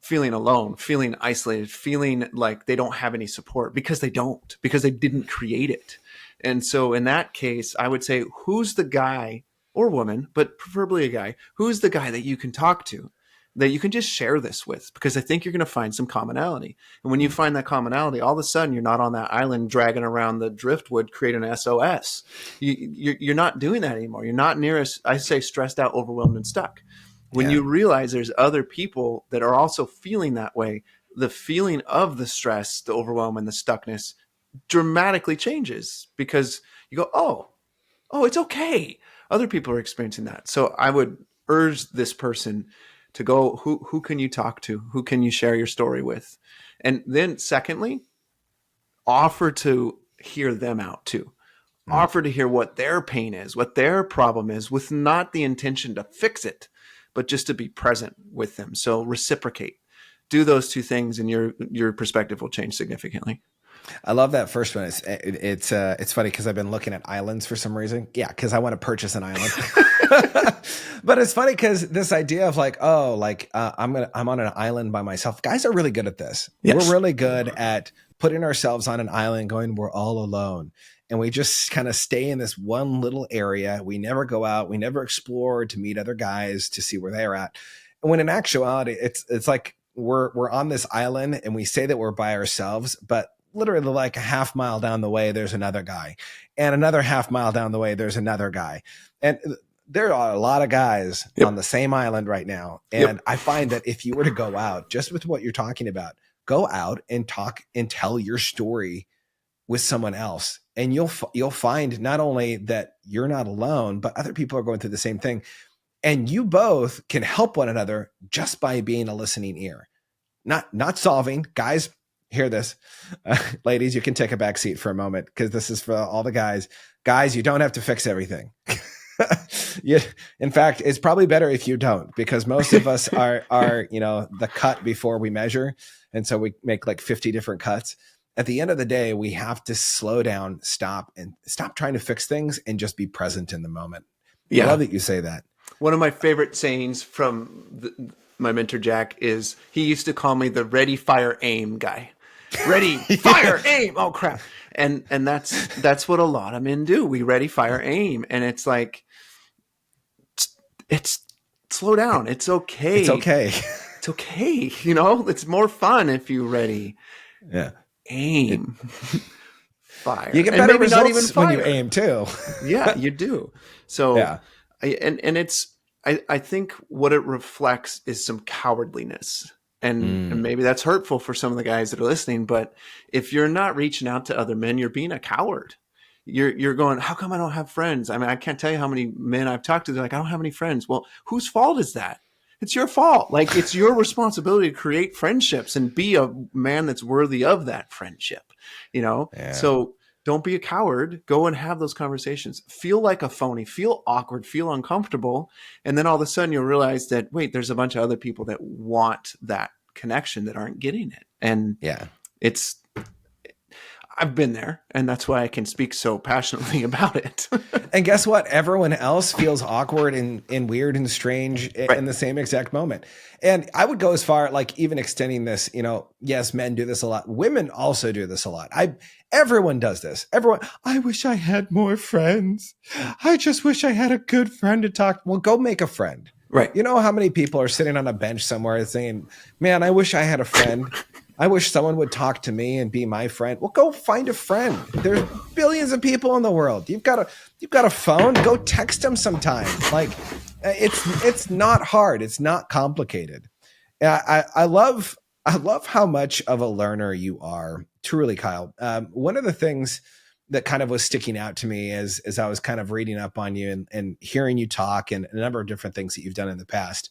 B: feeling alone, feeling isolated, feeling like they don't have any support because they didn't create it. And so in that case, I would say, who's the guy or woman, but preferably a guy, who's the guy that you can talk to, that you can just share this with? Because I think you're going to find some commonality. And when you find that commonality, all of a sudden you're not on that island dragging around the driftwood, creating an SOS. You're not doing that anymore. You're not near as, I say, stressed out, overwhelmed, and stuck. When you realize there's other people that are also feeling that way, the feeling of the stress, the overwhelm, and the stuckness dramatically changes, because you go, oh, it's okay. Other people are experiencing that. So I would urge this person to go, who can you talk to? Who can you share your story with? And then secondly, offer to hear them out too. Offer to hear what their pain is, what their problem is, with not the intention to fix it, but just to be present with them. So reciprocate. Do those two things and your perspective will change significantly.
D: I love that first one. It's funny because I've been looking at islands for some reason. Yeah, because I want to purchase an island. But it's funny because this idea of like, I'm on an island by myself. Guys are really good at this. Yes. We're really good at putting ourselves on an island, going, we're all alone. And we just kind of stay in this one little area. We never go out. We never explore to meet other guys to see where they're at. And when in actuality, it's like we're on this island and we say that we're by ourselves, but literally like a half mile down the way, there's another guy, and another half mile down the way, there's another guy. And there are a lot of guys on the same island right now. And I find that if you were to go out, just with what you're talking about, go out and talk and tell your story with someone else. And you'll find not only that you're not alone, but other people are going through the same thing. And you both can help one another just by being a listening ear, not solving. Guys, hear this. Ladies, you can take a back seat for a moment, because this is for all the guys. Guys, you don't have to fix everything. In fact, it's probably better if you don't, because most of us are the cut before we measure. And so we make like 50 different cuts. At the end of the day, we have to slow down, stop trying to fix things and just be present in the moment. I love that you say that.
B: One of my favorite sayings from my mentor, Jack, is he used to call me the ready, fire, aim guy. Ready, fire, aim. Oh, crap. And that's what a lot of men do. We ready, fire, aim. And it's like, it's slow down. It's okay.
D: It's okay.
B: It's okay. It's more fun if you ready.
D: Yeah.
B: Aim. Fire.
D: You get better results when you aim too.
B: Yeah, you do. So, I think what it reflects is some cowardliness. And maybe that's hurtful for some of the guys that are listening. But if you're not reaching out to other men, you're being a coward. You're going, how come I don't have friends? I mean, I can't tell you how many men I've talked to. They're like, I don't have any friends. Well, whose fault is that? It's your fault. Like, it's your responsibility to create friendships and be a man that's worthy of that friendship, Yeah. So don't be a coward. Go and have those conversations. Feel like a phony, feel awkward, feel uncomfortable. And then all of a sudden you'll realize that, wait, there's a bunch of other people that want that connection that aren't getting it. And I've been there, and that's why I can speak so passionately about it.
D: And guess what? Everyone else feels awkward and weird and strange in the same exact moment. And I would go as far, like even extending this, yes, men do this a lot. Women also do this a lot. Everyone does this. Everyone, I wish I had more friends. I just wish I had a good friend to talk. Well, go make a friend.
B: Right.
D: You know how many people are sitting on a bench somewhere saying, man, I wish I had a friend. I wish someone would talk to me and be my friend. Well, go find a friend. There's billions of people in the world. You've got a phone. Go text them sometime. Like, it's not hard. It's not complicated. I love how much of a learner you are. Truly, Kyle. One of the things that kind of was sticking out to me as I was kind of reading up on you and hearing you talk and a number of different things that you've done in the past.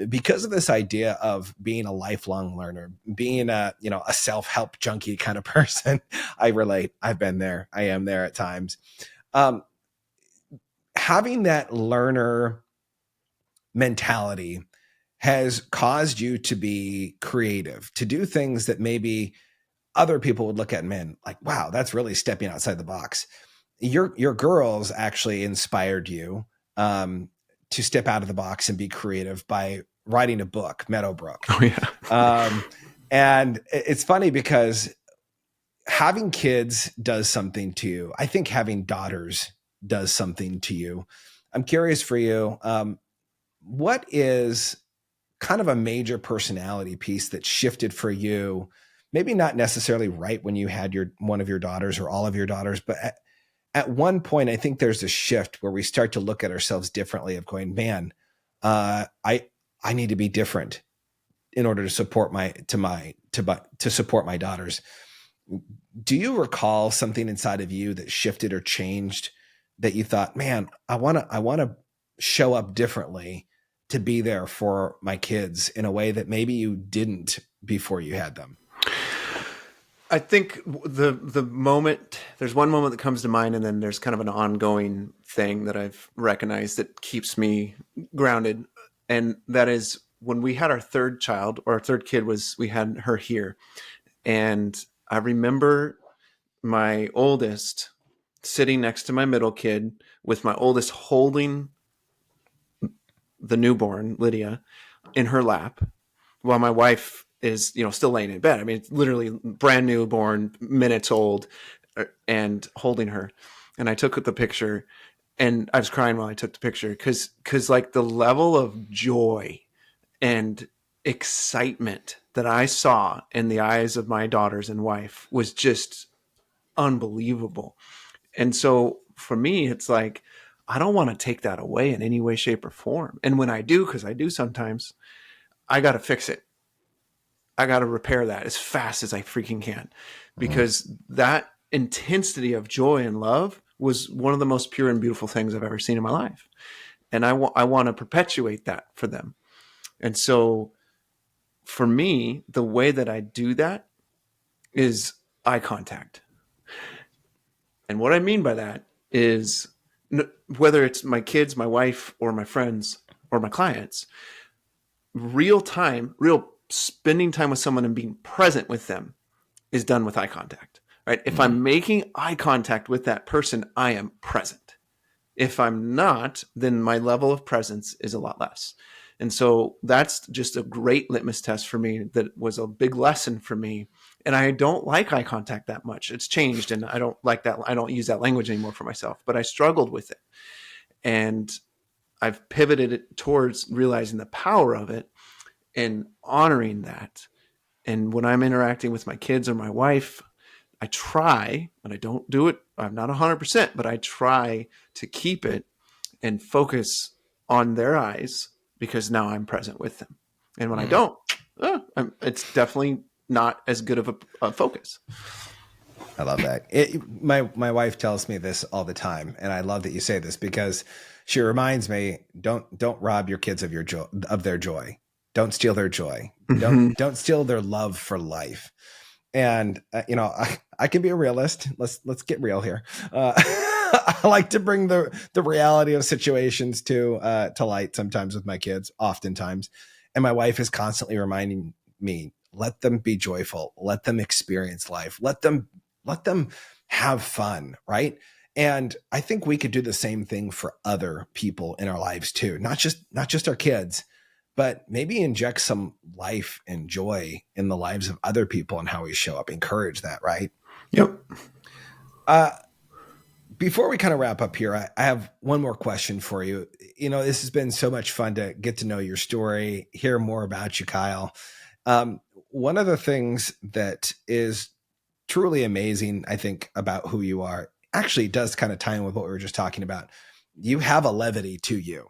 D: Because of this idea of being a lifelong learner, being a self-help junkie kind of person, I relate. I've been there. I am there at times. Having that learner mentality has caused you to be creative, to do things that maybe other people would look at, man, like, wow, that's really stepping outside the box. Your girls actually inspired you to step out of the box and be creative by writing a book, Meadowbrook.
B: Oh yeah.
D: And it's funny because having kids does something to you. I think having daughters does something to you. I'm curious for you. What is kind of a major personality piece that shifted for you? Maybe not necessarily right when you had one of your daughters or all of your daughters, but at one point, I think there's a shift where we start to look at ourselves differently of going, man, I need to be different in order to support to support my daughters. Do you recall something inside of you that shifted or changed that you thought, man, I want to show up differently to be there for my kids in a way that maybe you didn't before you had them?
B: I think the moment, there's one moment that comes to mind, and then there's kind of an ongoing thing that I've recognized that keeps me grounded. And that is when we had our third child, or our third kid, we had her here. And I remember my oldest sitting next to my middle kid, with my oldest holding the newborn, Lydia, in her lap, while my wife is, still laying in bed. I mean, it's literally brand newborn, minutes old, and holding her. And I took the picture, and I was crying while I took the picture because like the level of joy and excitement that I saw in the eyes of my daughters and wife was just unbelievable. And so for me, it's like, I don't want to take that away in any way, shape, or form. And when I do, because I do sometimes, I got to fix it. I got to repair that as fast as I freaking can, because that intensity of joy and love was one of the most pure and beautiful things I've ever seen in my life. And I want to perpetuate that for them. And so for me, the way that I do that is eye contact. And what I mean by that is, whether it's my kids, my wife, or my friends, or my clients, real spending time with someone and being present with them is done with eye contact, right? If I'm making eye contact with that person, I am present. If I'm not, then my level of presence is a lot less. And so that's just a great litmus test for me. That was a big lesson for me. And I don't like eye contact that much. It's changed, and I don't like that. I don't use that language anymore for myself, but I struggled with it. And I've pivoted it towards realizing the power of it and honoring that. And when I'm interacting with my kids or my wife, I try, and I don't do it, I'm not 100%, but I try to keep it and focus on their eyes, because now I'm present with them. And when I don't, it's definitely not as good of a focus.
D: I love that. My wife tells me this all the time, and I love that you say this, because she reminds me, don't rob your kids of their joy. Don't steal their joy. Don't steal their love for life. And I can be a realist. Let's get real here. I like to bring the reality of situations to light sometimes with my kids, oftentimes. And my wife is constantly reminding me, let them be joyful. Let them experience life. Let them have fun, right? And I think we could do the same thing for other people in our lives too. Not just our kids, but maybe inject some life and joy in the lives of other people and how we show up. Encourage that, right?
B: Yep.
D: Before we kind of wrap up here, I have one more question for you. This has been so much fun to get to know your story, hear more about you, Kyle. One of the things that is truly amazing, I think, about who you are, actually does kind of tie in with what we were just talking about. You have a levity to you.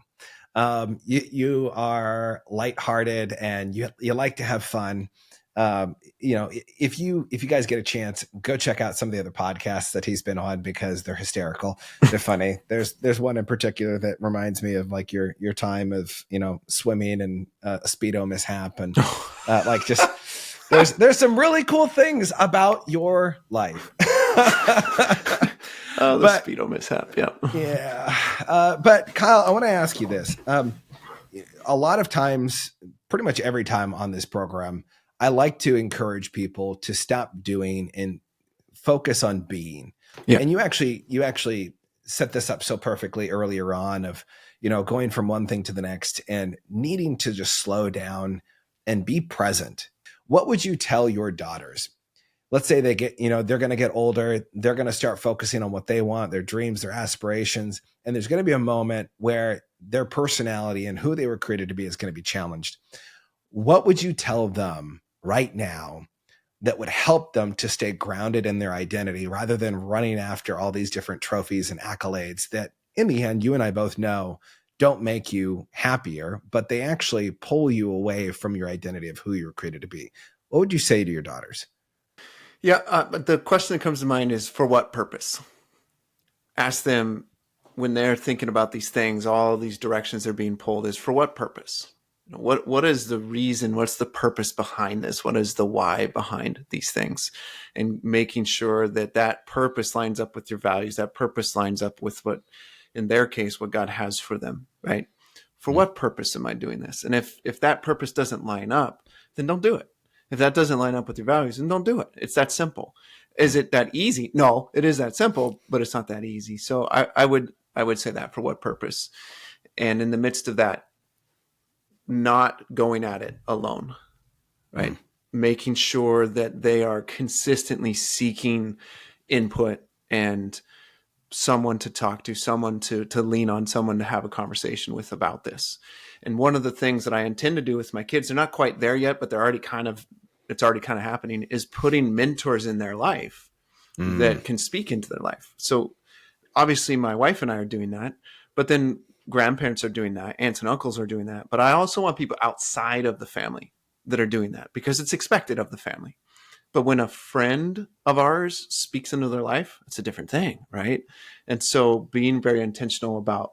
D: You are lighthearted, and you like to have fun. If you guys get a chance, go check out some of the other podcasts that he's been on because they're hysterical. They're funny. There's one in particular that reminds me of like your time of, swimming and a Speedo mishap. And there's some really cool things about your life.
B: The Speedo mishap. Yeah.
D: Yeah. But Kyle, I want to ask you this. A lot of times, pretty much every time on this program, I like to encourage people to stop doing and focus on being. Yeah. And you actually set this up so perfectly earlier on of, going from one thing to the next and needing to just slow down and be present. What would you tell your daughters? Let's say they get, they're going to get older. They're going to start focusing on what they want, their dreams, their aspirations. And there's going to be a moment where their personality and who they were created to be is going to be challenged. What would you tell them right now that would help them to stay grounded in their identity rather than running after all these different trophies and accolades that in the end, you and I both know don't make you happier, but they actually pull you away from your identity of who you were created to be? What would you say to your daughters?
B: Yeah. But the question that comes to mind is, for what purpose? Ask them when they're thinking about these things, all these directions they're being pulled, is for what purpose? What is the reason? What's the purpose behind this? What is the why behind these things? And making sure that purpose lines up with your values, that purpose lines up with what, in their case, what God has for them, right? For what purpose am I doing this? And if that purpose doesn't line up, then don't do it. If that doesn't line up with your values, then don't do it. It's that simple. Is it that easy? No, it is that simple, but it's not that easy. So I would say that, for what purpose? And in the midst of that, not going at it alone, right? Making sure that they are consistently seeking input and someone to talk to, someone to lean on, someone to have a conversation with about this. And one of the things that I intend to do with my kids, they're not quite there yet, but it's already kind of happening, is putting mentors in their life that can speak into their life. So obviously my wife and I are doing that, but then grandparents are doing that, aunts and uncles are doing that. But I also want people outside of the family that are doing that, because it's expected of the family. But when a friend of ours speaks into their life, it's a different thing, right? And so being very intentional about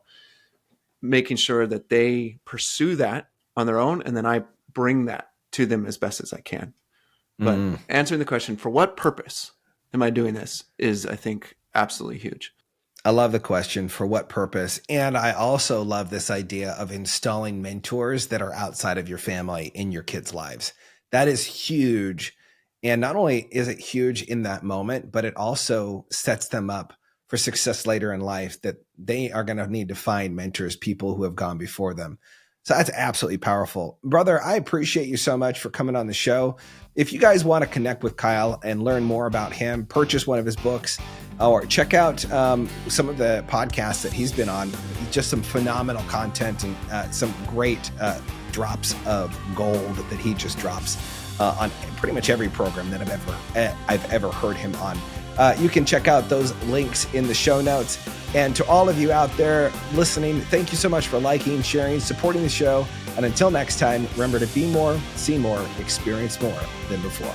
B: making sure that they pursue that on their own, and then I bring that to them as best as I can. But answering the question, for what purpose am I doing this, is, I think, absolutely huge.
D: I love the question, for what purpose? And I also love this idea of installing mentors that are outside of your family in your kids' lives. That is huge. And not only is it huge in that moment, but it also sets them up for success later in life, that they are going to need to find mentors, people who have gone before them. So that's absolutely powerful. Brother, I appreciate you so much for coming on the show. If you guys want to connect with Kyle and learn more about him, purchase one of his books, or check out some of the podcasts that he's been on. Just some phenomenal content and some great drops of gold that he just drops on pretty much every program that I've ever heard him on. You can check out those links in the show notes. And to all of you out there listening, thank you so much for liking, sharing, supporting the show. And until next time, remember to be more, see more, experience more than before.